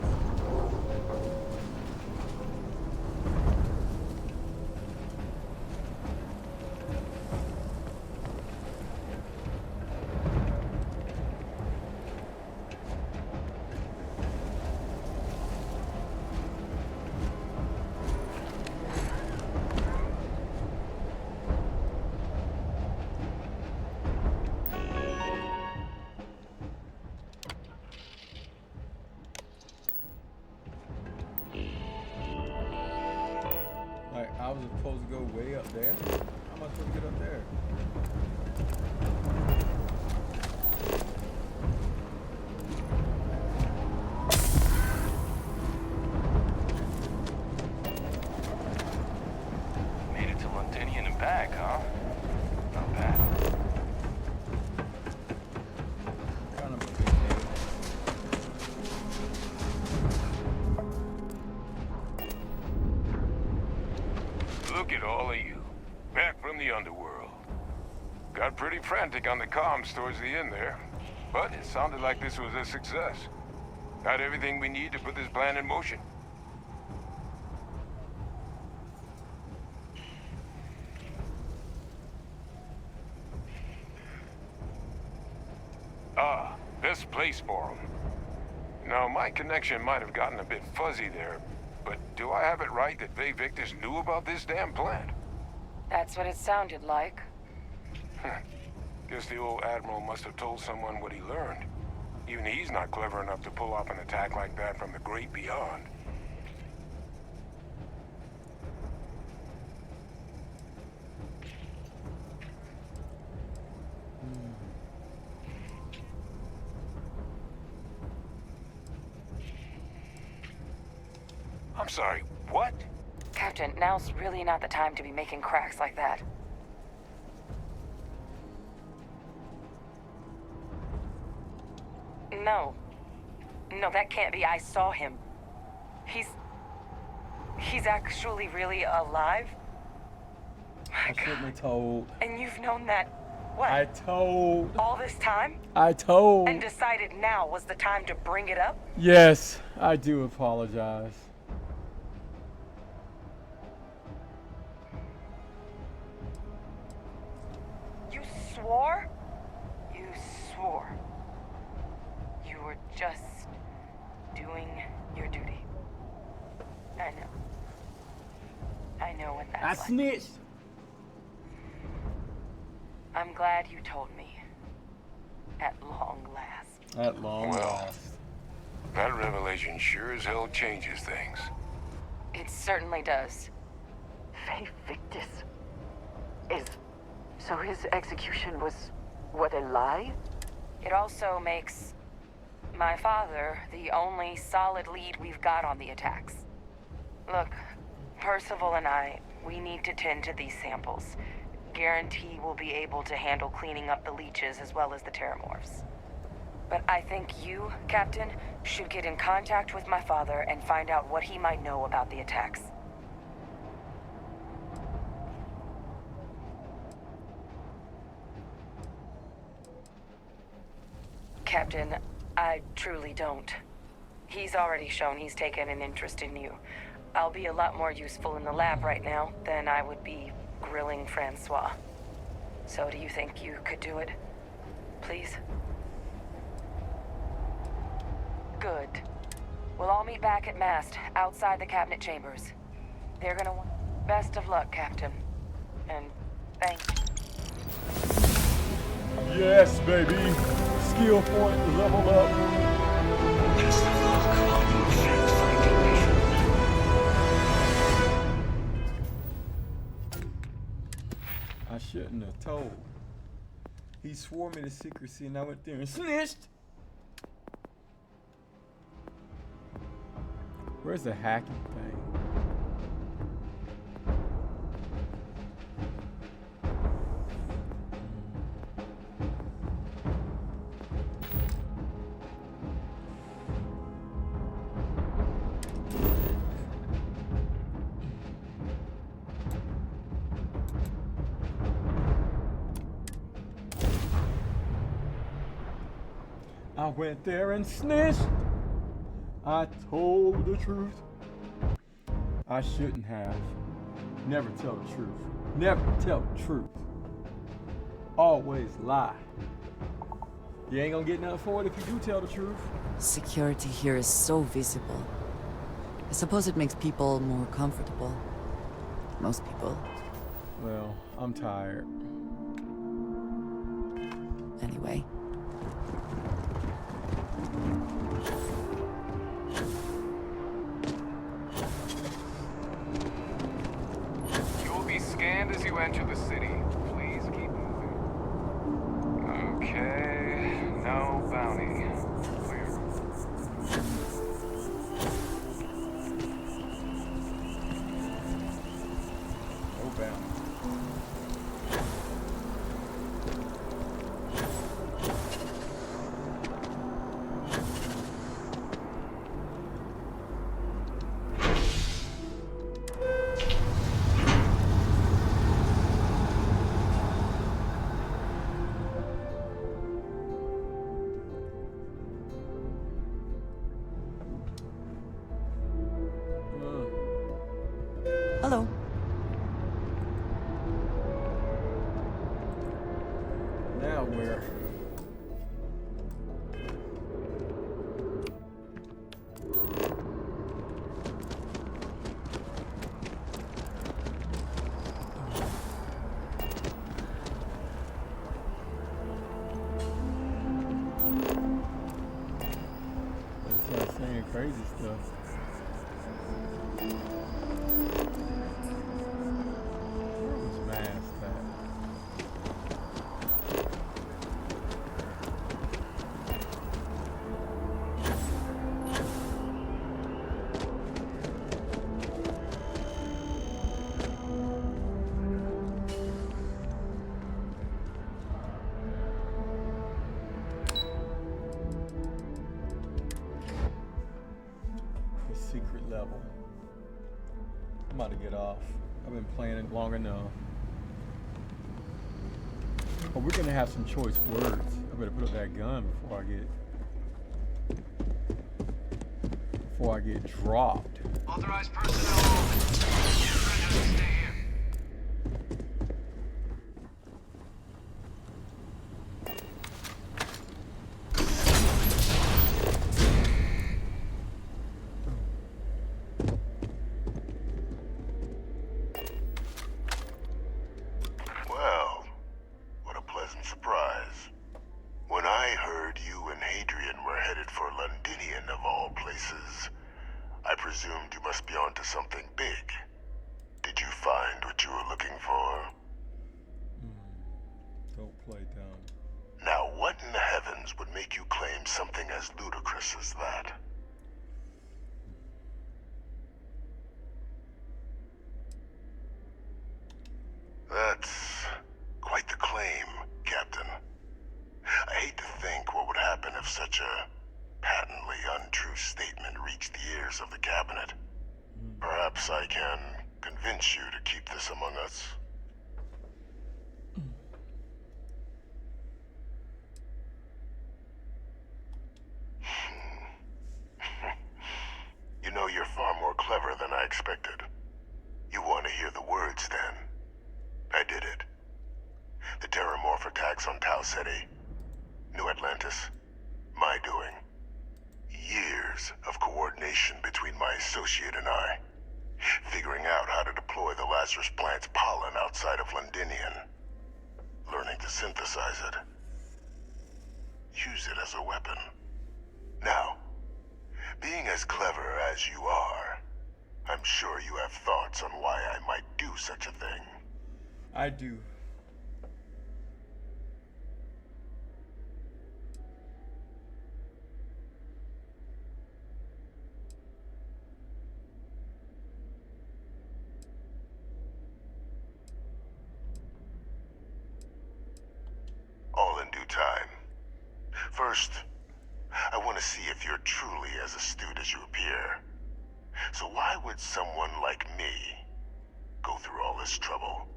I was supposed to go way up there. How am I supposed to get up there? Made it to Londinian and back, huh? Not bad. Kind of a big deal. Look at all of you. Back from the underworld. Got pretty frantic on the comms towards the end there. But it sounded like this was a success. Got everything we need to put this plan in motion. Ah, best place for them. Now, my connection might have gotten a bit fuzzy there, but do I have it right that Faye Victus knew about this damn plan? That's what it sounded like. Guess the old Admiral must have told someone what he learned. Even he's not clever enough to pull off an attack like that from the great beyond. I'm sorry, what? Captain, now's really not the time to be making cracks like that. No. No, that can't be. I saw him. He's actually really alive? I shouldn't have told. And you've known that, what? I told. All this time? I told. And decided now was the time to bring it up? Yes, I do apologize. You swore? You swore. You were just doing your duty. I know. I know what that's I like. snitched. I'm glad you told me. At long last. At long Well. last. That revelation sure as hell changes things. It certainly does. Faye Victus is So his execution was, what, a lie? It also makes my father the only solid lead we've got on the attacks. Look, Percival and I, we need to tend to these samples. Guarantee we'll be able to handle cleaning up the leeches as well as the terramorphs. But I think you, Captain, should get in contact with my father and find out what he might know about the attacks. Captain, I truly don't. He's already shown he's taken an interest in you. I'll be a lot more useful in the lab right now than I would be grilling Francois. So do you think you could do it? Please? Good. We'll all meet back at Mast, outside the cabinet chambers. They're gonna want... Best of luck, Captain. And thank you. Yes, baby. Skill point level up. Best of luck on your fact-finding mission. I shouldn't have told. He swore me to secrecy and I went there and snitched. Where's the hacking thing? I went there and snitched. I told the truth. I shouldn't have. Never tell the truth. Never tell the truth. Always lie. You ain't gonna get nothing for it if you do tell the truth. Security here is so visible. I suppose it makes people more comfortable. Most people. Well, I'm tired. Anyway. You will be scanned as you enter the city. Please keep moving. Okay, no bounty. Clear. No bounty. Hello. Now where? They start saying crazy stuff. Where's Mask at? The secret level. I'm about to get off. I've been playing it long enough. Oh, we're gonna have some choice words. I better put up that gun before I get dropped. Authorized personnel. Get ready to stay here. Well, what a pleasant surprise. When I heard you and Hadrian were headed for Londinian of all places, I presumed you must be onto something big. Did you find Don't play dumb. Now, what in the heavens would make you claim something as ludicrous as that? That's quite the claim, Captain. I hate to think what would happen if such a patently untrue statement reached the ears of the cabinet. Perhaps I can convince you to keep this among us. You know, you're far more clever than I expected. You want to hear the words, then? I did it. The Terramorph attacks on Tau Ceti, New Atlantis, my doing. Years of coordination between my associate and I, figuring out how to deploy the Lazarus plant's pollen outside of Londinian, learning to synthesize it, use it as a weapon. Now, being as clever as you are, I'm sure you have thoughts on why I might do such a thing. I do. All in due time. First, I want to see if you're truly as astute as you appear. So why would someone like me go through all this trouble?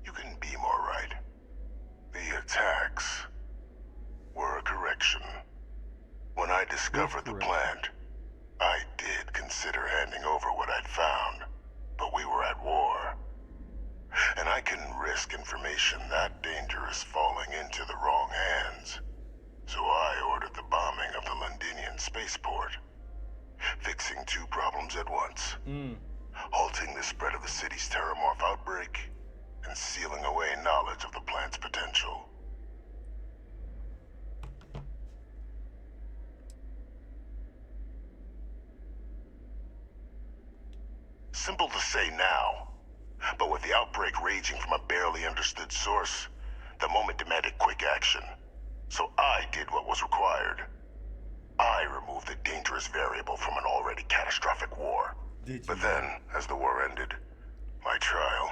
You couldn't be more right. The attacks were a correction. When I discovered the plant, I did consider handing over what I'd found, but we were at war. And I couldn't risk information that dangerous falling into the wrong hands. So I ordered the bombing of the Londinian spaceport, fixing two problems at once. Halting the spread of the city's Terramorph outbreak, and sealing away knowledge of the plant's potential. Simple to say now, but with the outbreak raging from a barely understood source, the moment demanded quick action. So I did what was required. I removed the dangerous variable from an already catastrophic war. But then, as the war ended, my trial,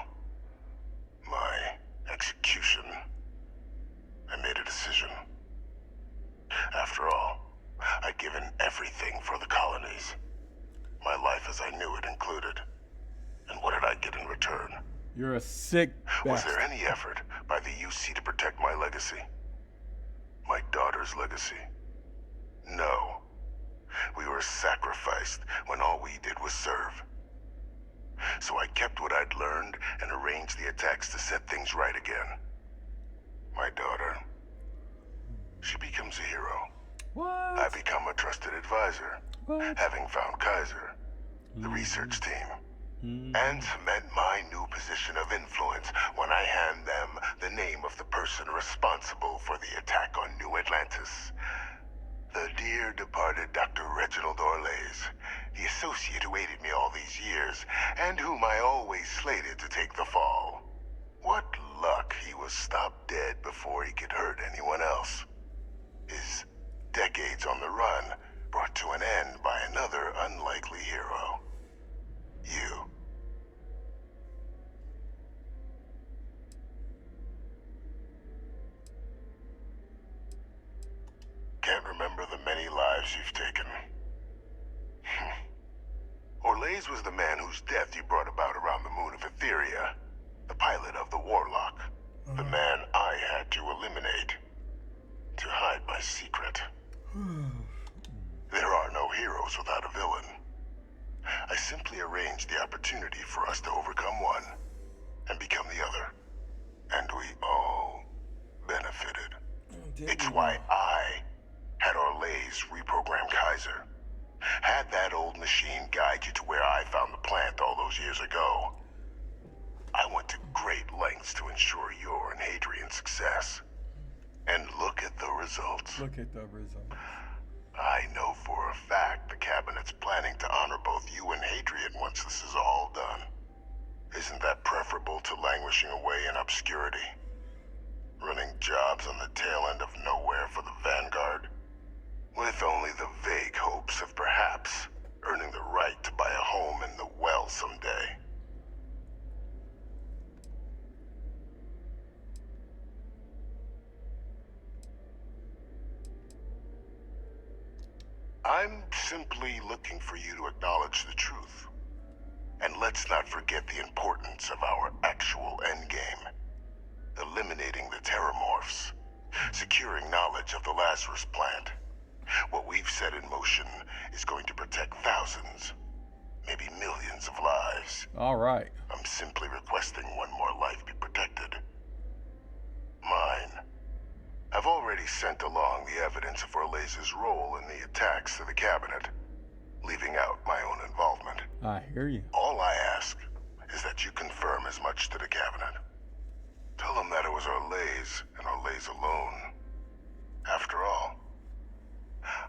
my execution, I made a decision. After all, I'd given everything for the colonies. My life as I knew it included. And what did I get in return? You're a sick Was bastard. there any effort by the UC to protect my legacy? My daughter's legacy? No. We were sacrificed when all we did was serve. So I kept what I'd learned and arranged the attacks to set things right again. My daughter, she becomes a hero. What? I become a trusted advisor, having found Kaiser, the research team, and cement my new position of influence when I hand them the name of the person responsible for the attack on New Atlantis. The dear departed Dr. Reginald Orlays, the associate who aided me all these years, and whom I always slated to take the fall. What luck he was stopped dead before he could hurt anyone else. His decades on the run brought to an end by another unlikely hero. You. Can't remember the many lives you've taken. Orlays was the man whose death you brought about around the moon of Etheria, the pilot of the Warlock, the man I had to eliminate, to hide my secret. There are no heroes without a villain. I simply arranged the opportunity for us to overcome one and become the other. And we all benefited. It's why I had Orlays reprogram Kaiser. Had that old machine guide you to where I found the plant all those years ago. I went to great lengths to ensure your and Hadrian's success. And look at the results. Look at the results. I know for a fact the cabinet's planning to honor both you and Hadrian once this is all done. Isn't that obscurity. Running jobs on the tail end of nowhere for the Vanguard, with only the vague hopes of perhaps earning the right to buy a home in the well someday. I'm simply looking for you to acknowledge the truth. And let's not forget the importance of our actual endgame. Eliminating the Terramorphs. Securing knowledge of the Lazarus plant. What we've set in motion is going to protect thousands, maybe millions of lives. All right. I'm simply requesting one more life be protected. Mine. I've already sent along the evidence of Orleza's role in the attacks to the cabinet, leaving out my own involvement. I hear you. All I ask is that you confirm as much to the cabinet. Tell them that it was Orlez and Orlez alone. After all,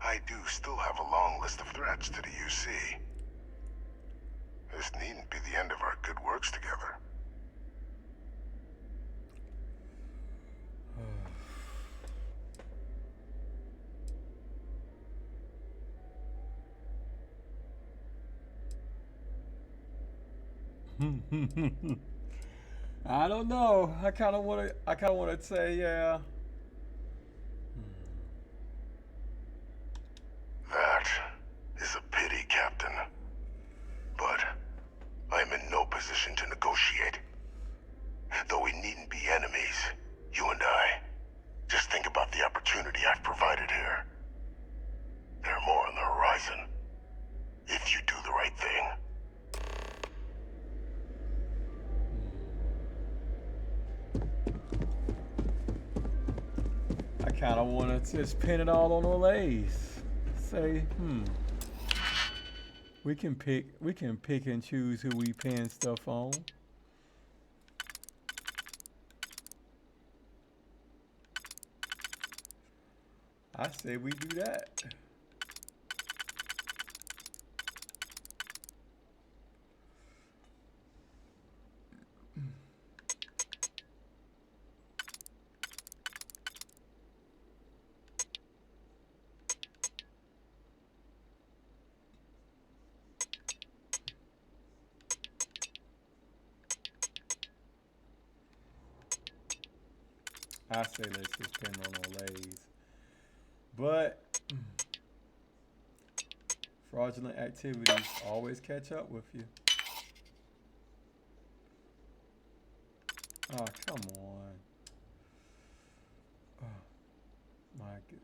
I do still have a long list of threats to the UC. This needn't be the end of our good works together. I don't know. I kind of want to say, yeah. That is a pity, Captain. But I'm in no position to negotiate. Though we needn't be enemies, you and I. Just think about the opportunity I've provided here. There are more on the horizon. If you do the right thing. I kind of want to just pin it all on Orlez. Say, we can pick and choose who we pin stuff on. I say we do that. I say let's just pin on Orlez. But fraudulent activities always catch up with you. Oh, come on. Oh, my goodness.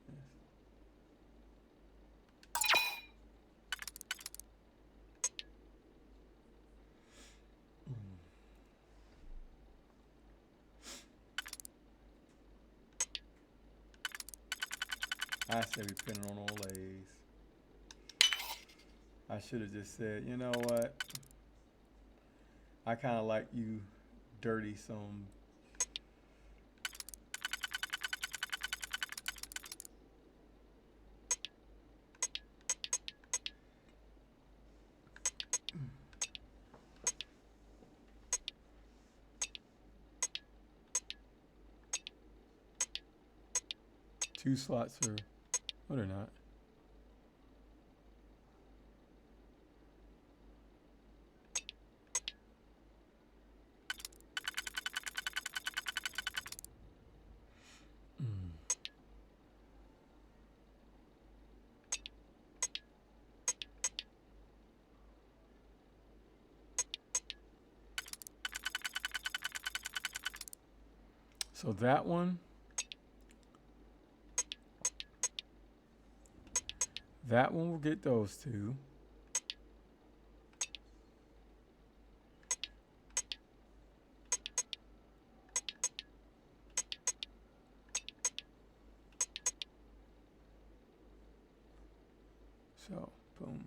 I say we pin it on Orlez. I should have just said, you know what? I kind of like you dirty some. Two slots are, what or not? So that one. That one will get those two. So, boom.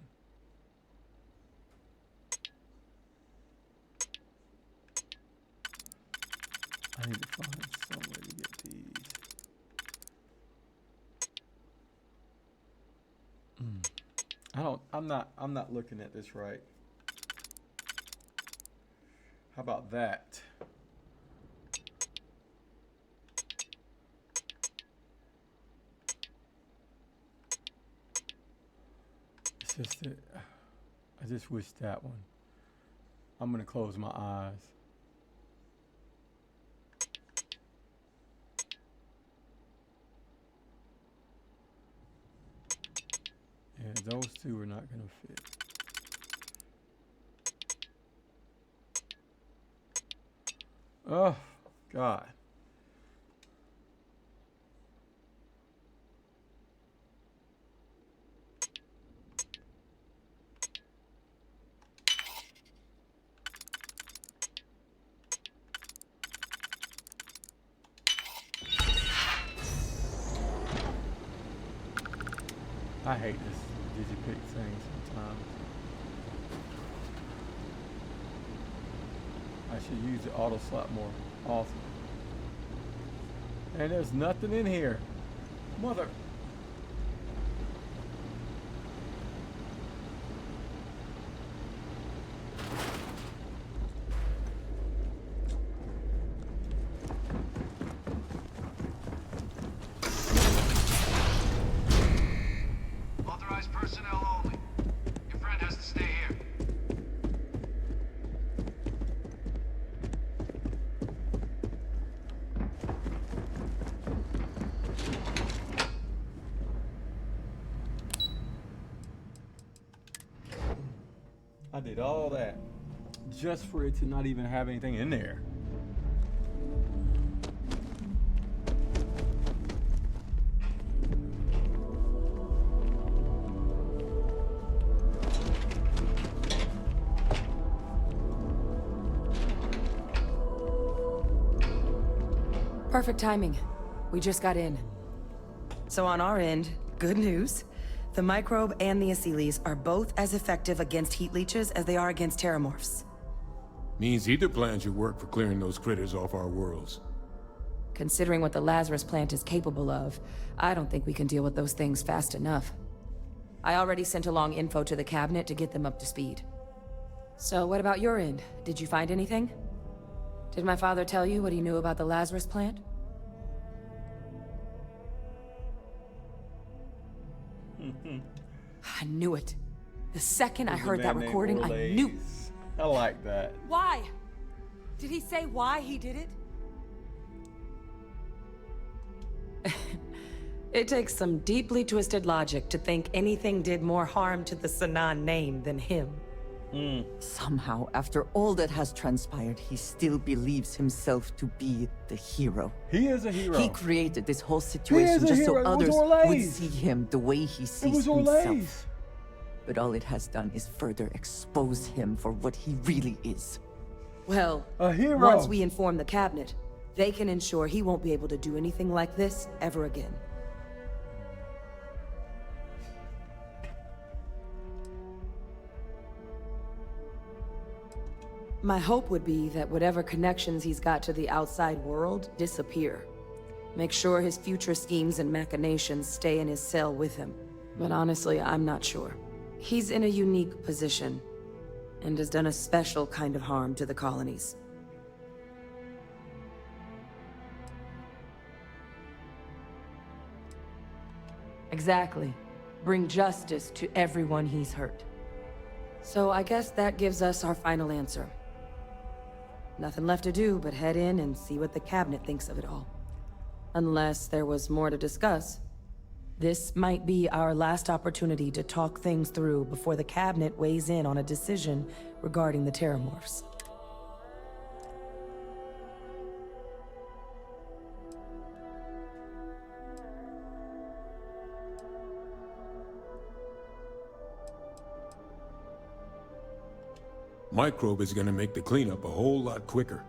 I need to find some way to get these. I'm not looking at this right. How about that? I just wish that one. I'm gonna close my eyes. Yeah, those two are not gonna fit. Oh, God. I hate this digipick thing sometimes. I should use the auto slot more often. And there's nothing in here. Mother. Authorized personnel only. Your friend has to stay here. I did all that just for it to not even have anything in there. Perfect timing. We just got in. So on our end, good news. The microbe and the Asylees are both as effective against heat leeches as they are against terramorphs. Means either plan should work for clearing those critters off our worlds. Considering what the Lazarus plant is capable of, I don't think we can deal with those things fast enough. I already sent along info to the cabinet to get them up to speed. So what about your end? Did you find anything? Did my father tell you what he knew about the Lazarus plant? I knew it. The second I heard that recording, I knew. I like that. Why? Did he say why he did it? It takes some deeply twisted logic to think anything did more harm to the Sanan name than him. Somehow, after all that has transpired, he still believes himself to be the hero. He is a hero. He created this whole situation just so others would see him the way he sees himself. But all it has done is further expose him for what he really is. Well, a hero. Once we inform the cabinet, they can ensure he won't be able to do anything like this ever again. My hope would be that whatever connections he's got to the outside world disappear. Make sure his future schemes and machinations stay in his cell with him. But honestly, I'm not sure. He's in a unique position, and has done a special kind of harm to the colonies. Exactly. Bring justice to everyone he's hurt. So I guess that gives us our final answer. Nothing left to do but head in and see what the cabinet thinks of it all. Unless there was more to discuss. This might be our last opportunity to talk things through before the cabinet weighs in on a decision regarding the terramorphs. Microbe is gonna make the cleanup a whole lot quicker.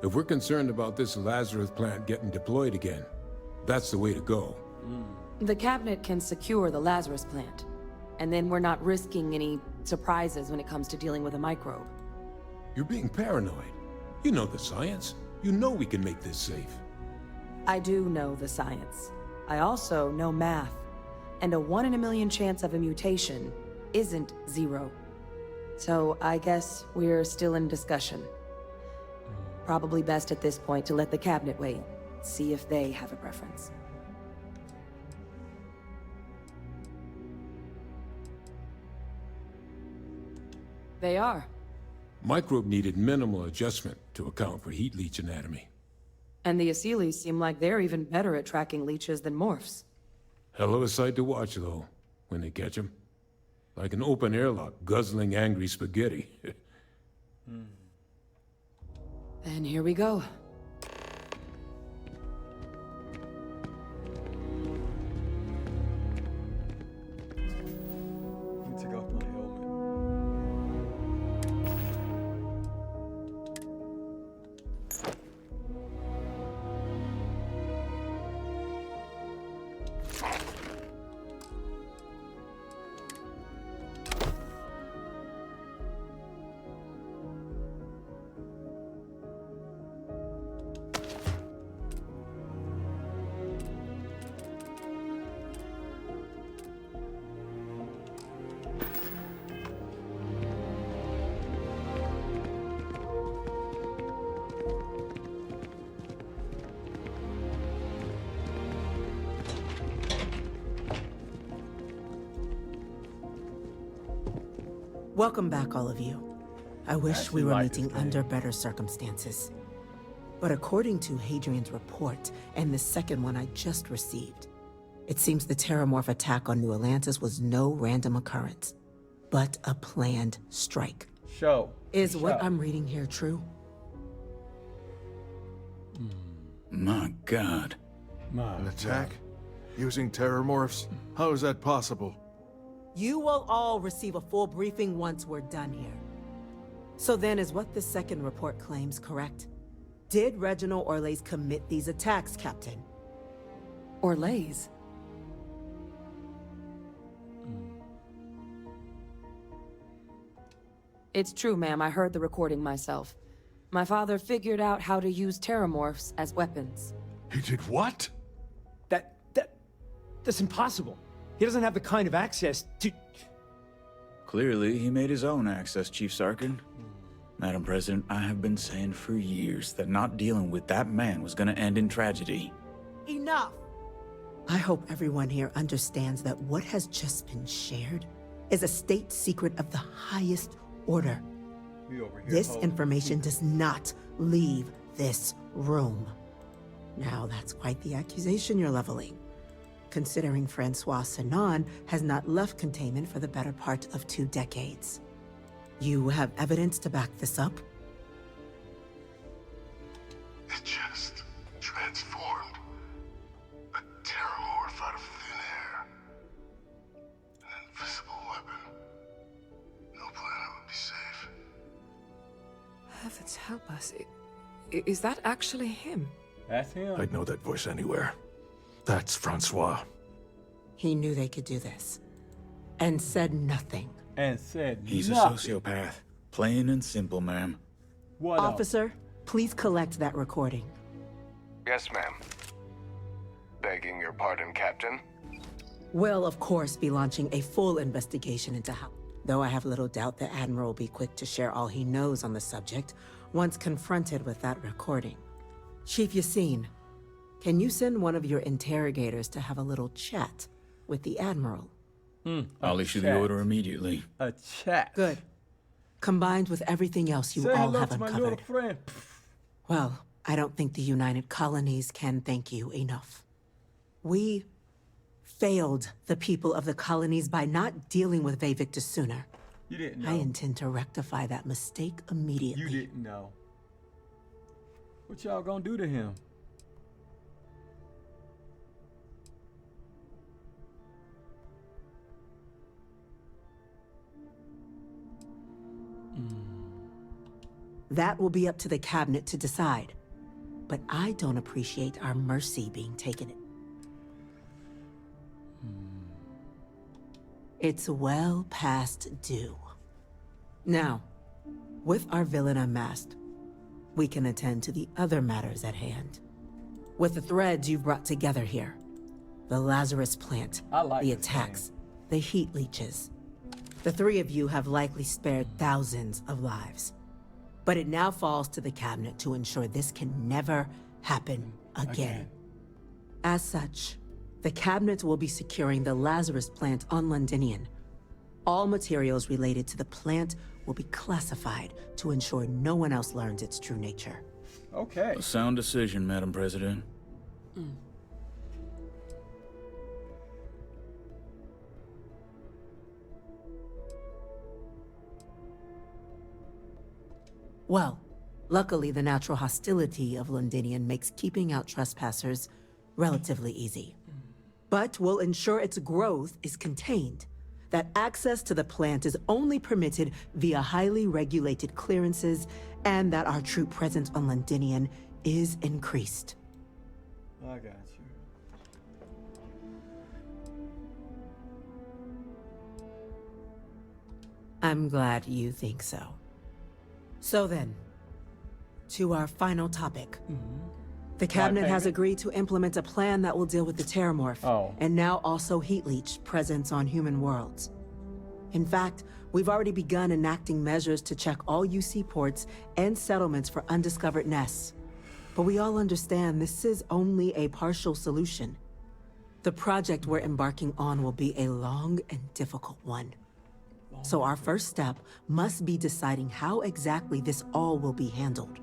If we're concerned about this Lazarus plant getting deployed again, that's the way to go. The cabinet can secure the Lazarus plant, and then we're not risking any surprises when it comes to dealing with a microbe. You're being paranoid. You know the science. You know we can make this safe. I do know the science. I also know math, and a 1 in a million chance of a mutation isn't 0. So I guess we're still in discussion. Probably best at this point to let the cabinet wait, see if they have a preference. They are. Microbe needed minimal adjustment to account for heat leech anatomy. And the Asylees seem like they're even better at tracking leeches than morphs. Hell of a sight to watch, though, when they catch them. Like an open airlock guzzling angry spaghetti. And here we go. Let me take off my helmet. Welcome back, all of you. I wish we were meeting under better circumstances. But according to Hadrian's report, and the second one I just received, it seems the Terramorph attack on New Atlantis was no random occurrence, but a planned strike. Is what I'm reading here true? My God. An attack? Using Terramorphs? How is that possible? You will all receive a full briefing once we're done here. So then, is what the second report claims correct? Did Reginald Orlays commit these attacks, Captain? Orlays? It's true, ma'am. I heard the recording myself. My father figured out how to use Terramorphs as weapons. He did what? That's impossible. He doesn't have the kind of access to... Clearly, he made his own access, Chief Sarkin. Madam President, I have been saying for years that not dealing with that man was gonna end in tragedy. Enough! I hope everyone here understands that what has just been shared is a state secret of the highest order. This information does not leave this room. Now, that's quite the accusation you're leveling, considering Francois Sinon has not left containment for the better part of 2 decades. You have evidence to back this up? It just transformed. A Terramorph out of thin air. An invisible weapon. No planet would be safe. Heavens help us. Is that actually him? That's him. I'd know that voice anywhere. That's Francois. He knew they could do this. And said nothing. He's a sociopath. Plain and simple, ma'am. Officer, please collect that recording. Yes, ma'am. Begging your pardon, Captain. We'll, of course, be launching a full investigation into how... Though I have little doubt the Admiral will be quick to share all he knows on the subject once confronted with that recording. Chief Yassine, can you send one of your interrogators to have a little chat with the Admiral? I'll issue the order immediately. A chat. Good. Combined with everything else you all have uncovered. Well, I don't think the United Colonies can thank you enough. We failed the people of the colonies by not dealing with Vavictus sooner. You didn't know. I intend to rectify that mistake immediately. You didn't know. What y'all gonna do to him? That will be up to the cabinet to decide. But I don't appreciate our mercy being taken. It's well past due. Now, with our villain unmasked, we can attend to the other matters at hand. With the threads you've brought together here, the Lazarus plant, the attacks, the heat leeches, the 3 of you have likely spared thousands of lives. But it now falls to the cabinet to ensure this can never happen again. As such, the cabinet will be securing the Lazarus plant on Londinian. all materials related to the plant will be classified to ensure no one else learns its true nature. Okay. A sound decision, Madam President. Well, luckily the natural hostility of Londinian makes keeping out trespassers relatively easy. But we'll ensure its growth is contained, that access to the plant is only permitted via highly regulated clearances, and that our troop presence on Londinian is increased. I got you. I'm glad you think so. So then, to our final topic. The cabinet has agreed to implement a plan that will deal with the Terramorph, and now also Heat Leech presence on human worlds. In fact, we've already begun enacting measures to check all UC ports and settlements for undiscovered nests. But we all understand this is only a partial solution. The project we're embarking on will be a long and difficult one. So our first step must be deciding how exactly this all will be handled.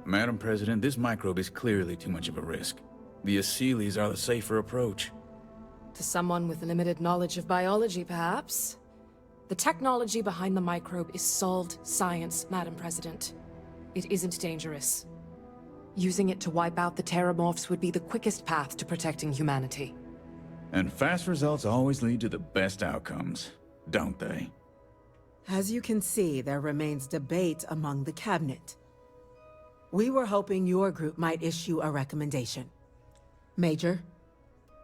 Madam President, this microbe is clearly too much of a risk. The Aseles are the safer approach. To someone with limited knowledge of biology, perhaps. The technology behind the microbe is solved science, Madam President. It isn't dangerous. Using it to wipe out the Terramorphs would be the quickest path to protecting humanity. And fast results always lead to the best outcomes, don't they? As you can see, there remains debate among the cabinet. We were hoping your group might issue a recommendation. Major?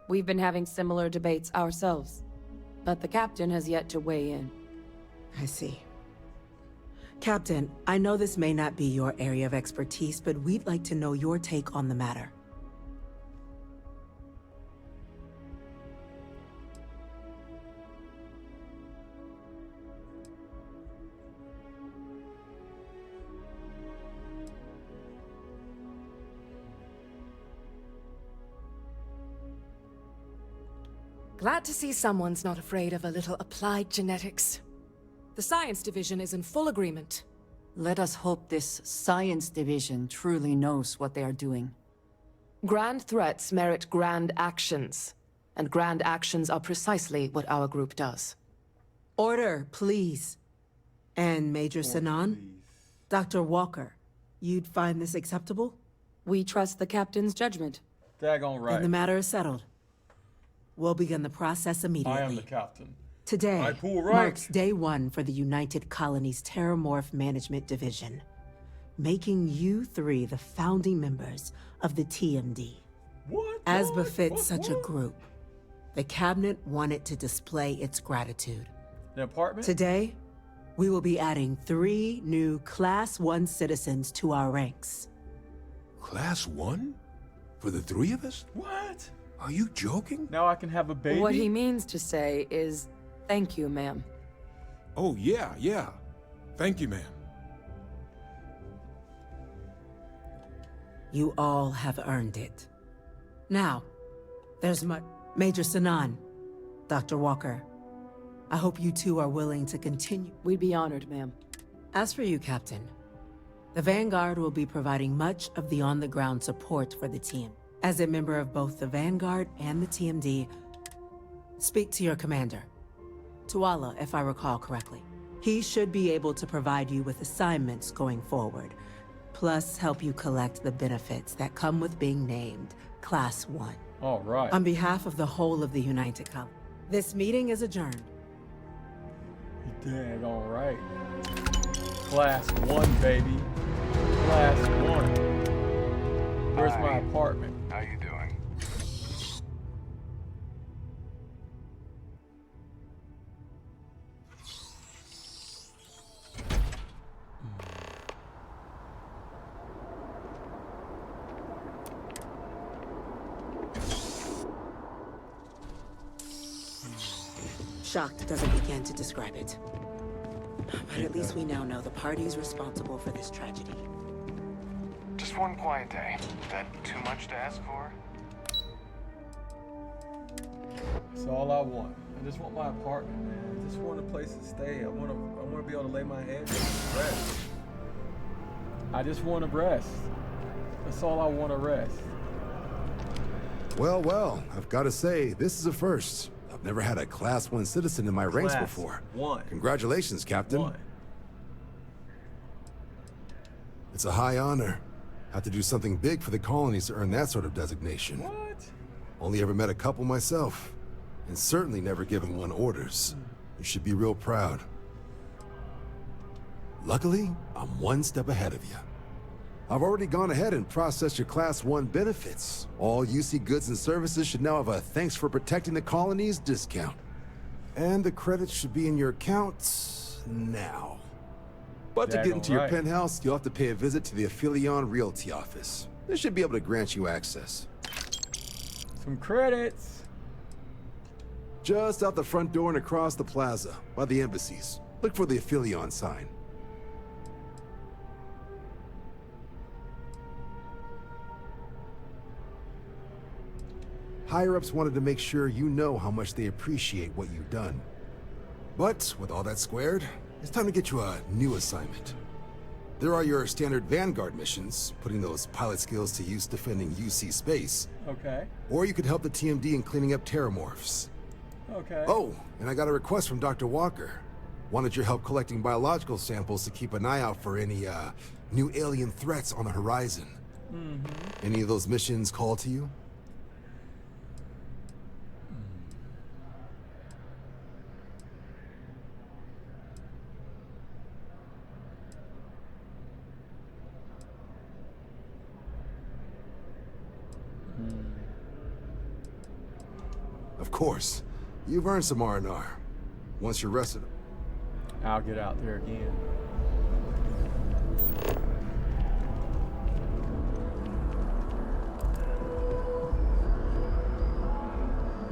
We've been having similar debates ourselves, but the captain has yet to weigh in. I see. Captain, I know this may not be your area of expertise, but we'd like to know your take on the matter. Glad to see someone's not afraid of a little applied genetics. The science division is in full agreement. Let us hope this science division truly knows what they are doing. Grand threats merit grand actions, and grand actions are precisely what our group does. Order, please. And Major Sinan? Dr. Walker, you'd find this acceptable? We trust the captain's judgment. Daggone right. And the matter is settled. We'll begin the process immediately. I am the captain. Today marks day one for the United Colonies Terramorph Management Division, making you three the founding members of the TMD. As befits such a group, the cabinet wanted to display its gratitude. The apartment? Today, we will be adding 3 new Class 1 citizens to our ranks. Class 1? For the 3 of us? What? Are you joking? Now I can have a baby? What he means to say is, thank you, ma'am. Oh, yeah. Thank you, ma'am. You all have earned it. Now, there's Major Sinan, Dr. Walker. I hope you two are willing to continue. We'd be honored, ma'am. As for you, Captain, the Vanguard will be providing much of the on-the-ground support for the team. As a member of both the Vanguard and the TMD, speak to your commander. Tuala, if I recall correctly. He should be able to provide you with assignments going forward, plus help you collect the benefits that come with being named Class 1. All right. On behalf of the whole of the United Colony, this meeting is adjourned. Daggone right. Class 1, baby. Class 1. Where's my apartment? How you doing? Shocked doesn't begin to describe it. But at least we now know the parties responsible for this tragedy. Just one quiet day. That too much to ask for? That's all I want. just want my apartment, man. I just want a place to stay. I want to be able to lay my head down and rest. I just want to rest. That's all I want to rest. Well, well, I've got to say, this is a first. I've never had a Class 1 citizen in my ranks before. Congratulations, Captain. It's a high honor. Have to do something big for the colonies to earn that sort of designation. What? Only ever met a couple myself, and certainly never given one orders. You should be real proud. Luckily, I'm one step ahead of you. I've already gone ahead and processed your Class 1 benefits. All UC goods and services should now have a thanks for protecting the colonies discount. And the credits should be in your account now. But to get into your penthouse, you'll have to pay a visit to the Aphelion Realty office. They should be able to grant you access. Some credits. Just out the front door and across the plaza, by the embassies. Look for the Aphelion sign. Higher-ups wanted to make sure you know how much they appreciate what you've done. But with all that squared, it's time to get you a new assignment. There are your standard Vanguard missions, putting those pilot skills to use defending UC space. Okay. Or you could help the TMD in cleaning up terramorphs. Okay. Oh, and I got a request from Dr. Walker. Wanted your help collecting biological samples to keep an eye out for any, new alien threats on the horizon. Mm-hmm. Any of those missions call to you? Of course. You've earned some R&R. Once you're rested... I'll get out there again.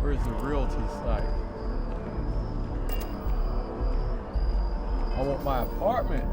Where's the realty site? I want my apartment.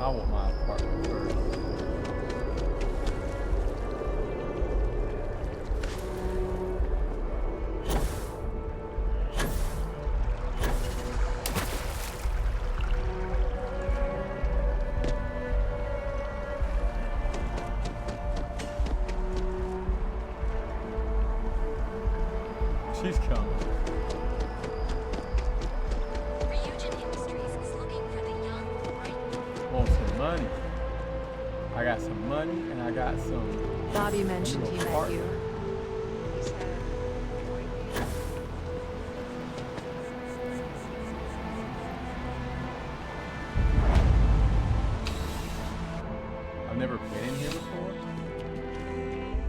I want my apartment first. She's coming. Want some money. I got some money and I got some. Bobby mentioned he met you. I've never been in here before.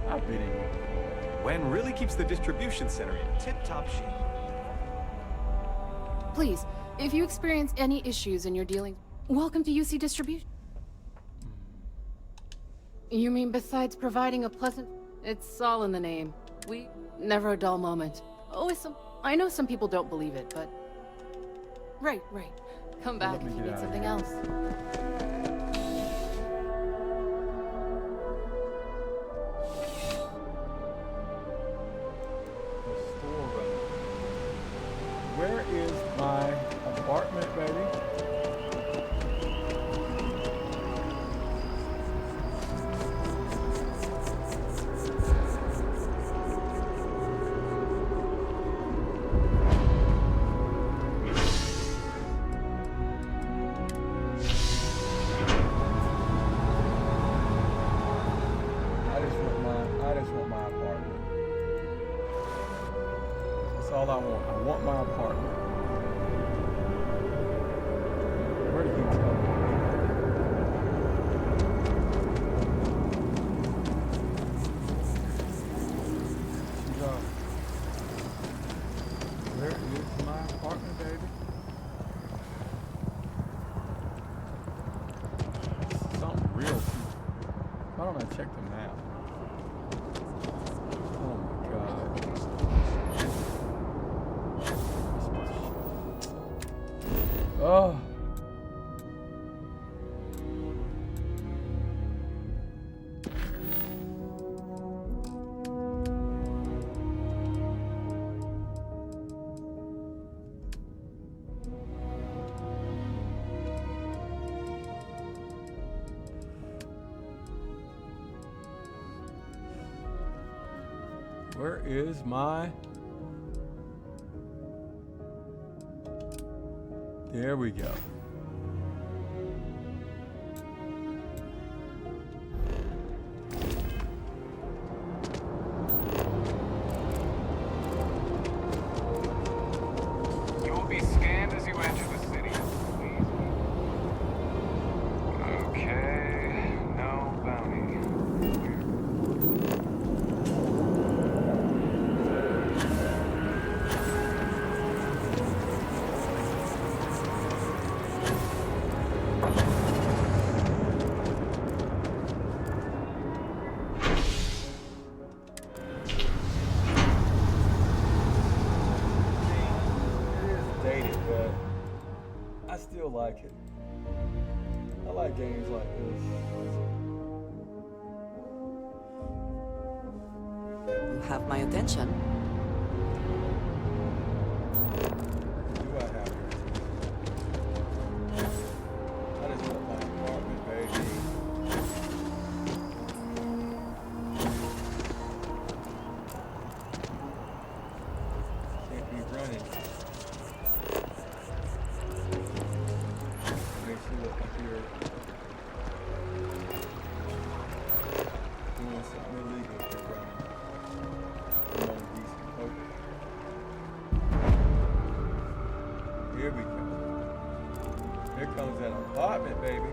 I've been in here before. Wen really keeps the distribution center in tip-top shape. Please, if you experience any issues in your dealings, welcome to UC Distribution. You mean besides providing a pleasant... It's all in the name. We... Never a dull moment. Always some... I know some people don't believe it, but... Right. Come back if you need something else. Where is my apartment, baby? That's all I want. I want my apartment. Where did he tell me? Where is my apartment, baby? Something real cute. Why don't I check the map? Oh my god. Oh. Where is my... There we go. You will be scanned as you enter the city. Please. Okay, no bounty. I still like it. I like games like this. You have my attention. What do I have here? I just want my apartment, baby. Can't be running. Look up here, doing something illegal if you're running. I'm on decent poker. Here we go. Here comes that apartment, baby.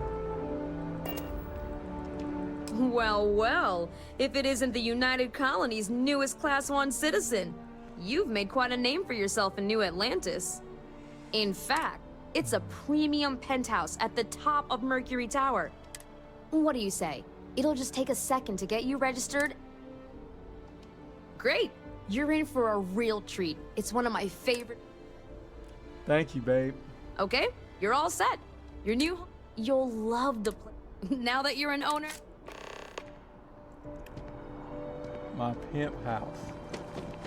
Well, well, if it isn't the United Colony's newest Class 1 citizen, you've made quite a name for yourself in New Atlantis. In fact, it's a premium penthouse at the top of Mercury Tower. What do you say? It'll just take a second to get you registered. Great! You're in for a real treat. It's one of my favorite... Thank you, babe. Okay, you're all set. Your new home... You'll love the place. Now that you're an owner... My pimp house.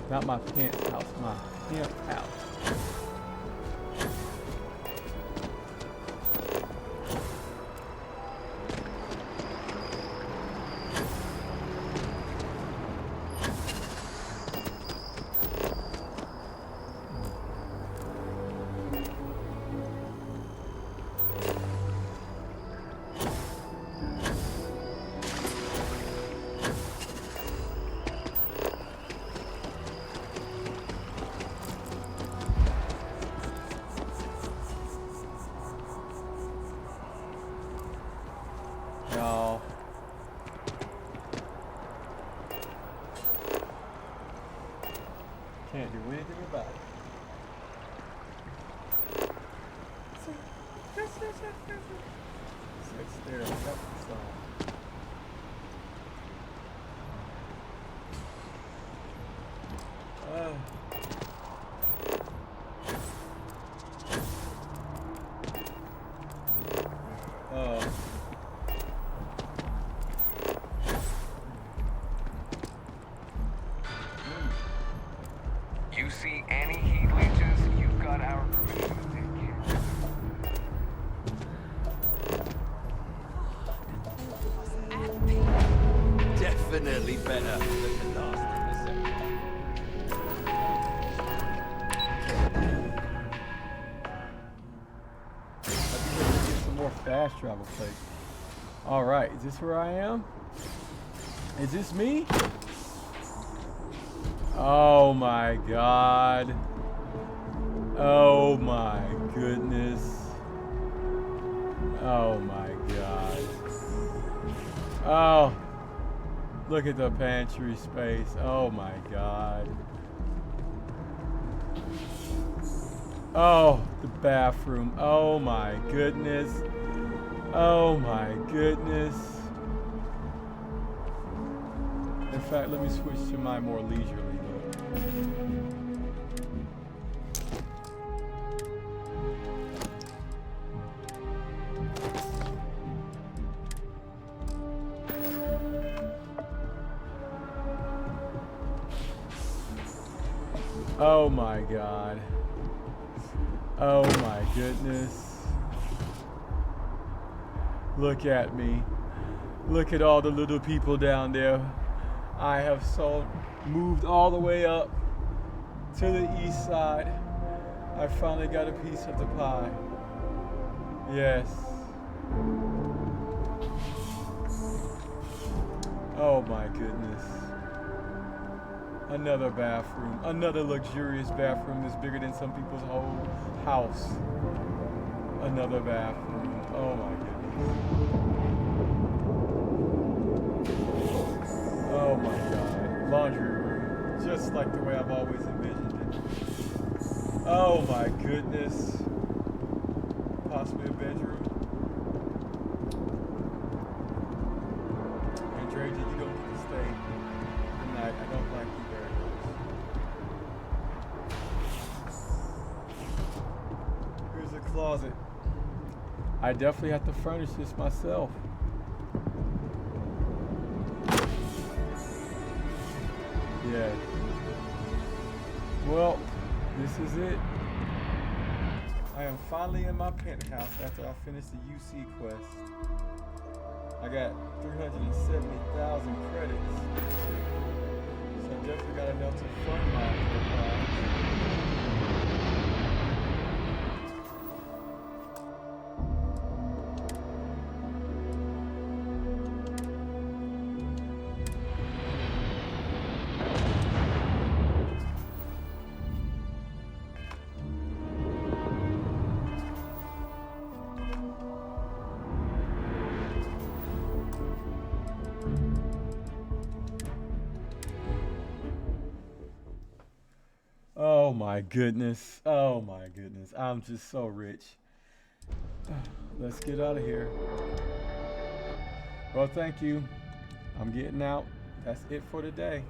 Not my penthouse, my pimp house. Can't do anything about it. Sit there and cut the song. You see any heat leeches, you've got our permission to take care. Definitely better than the last interception. Get some more fast travel places. All right, is this where I am? Is this me? Oh my God. Oh my goodness. Oh my God. Oh. Look at the pantry space. Oh my God. Oh, the bathroom. Oh my goodness. Oh my goodness. In fact, let me switch to my more leisurely look. Oh my God. Oh my goodness. Look at me. Look at all the little people down there. I have moved all the way up to the east side. I finally got a piece of the pie. Yes. Oh my goodness. Another bathroom. Another luxurious bathroom that's bigger than some people's whole house. Another bathroom. Oh my goodness. Oh my God. Laundry room. Just like the way I've always envisioned it. Oh my goodness. Possibly a bedroom. And Dranger, you don't get to stay tonight. I don't like you very much. Here's a closet. I definitely have to furnish this myself. Yeah. Well, this is it. I am finally in my penthouse after I finished the UC quest. I got 370,000 credits. So I definitely got enough to fund my enterprise. Oh my goodness. Oh my goodness. I'm just so rich. Let's get out of here. Well, thank you. I'm getting out. That's it for today.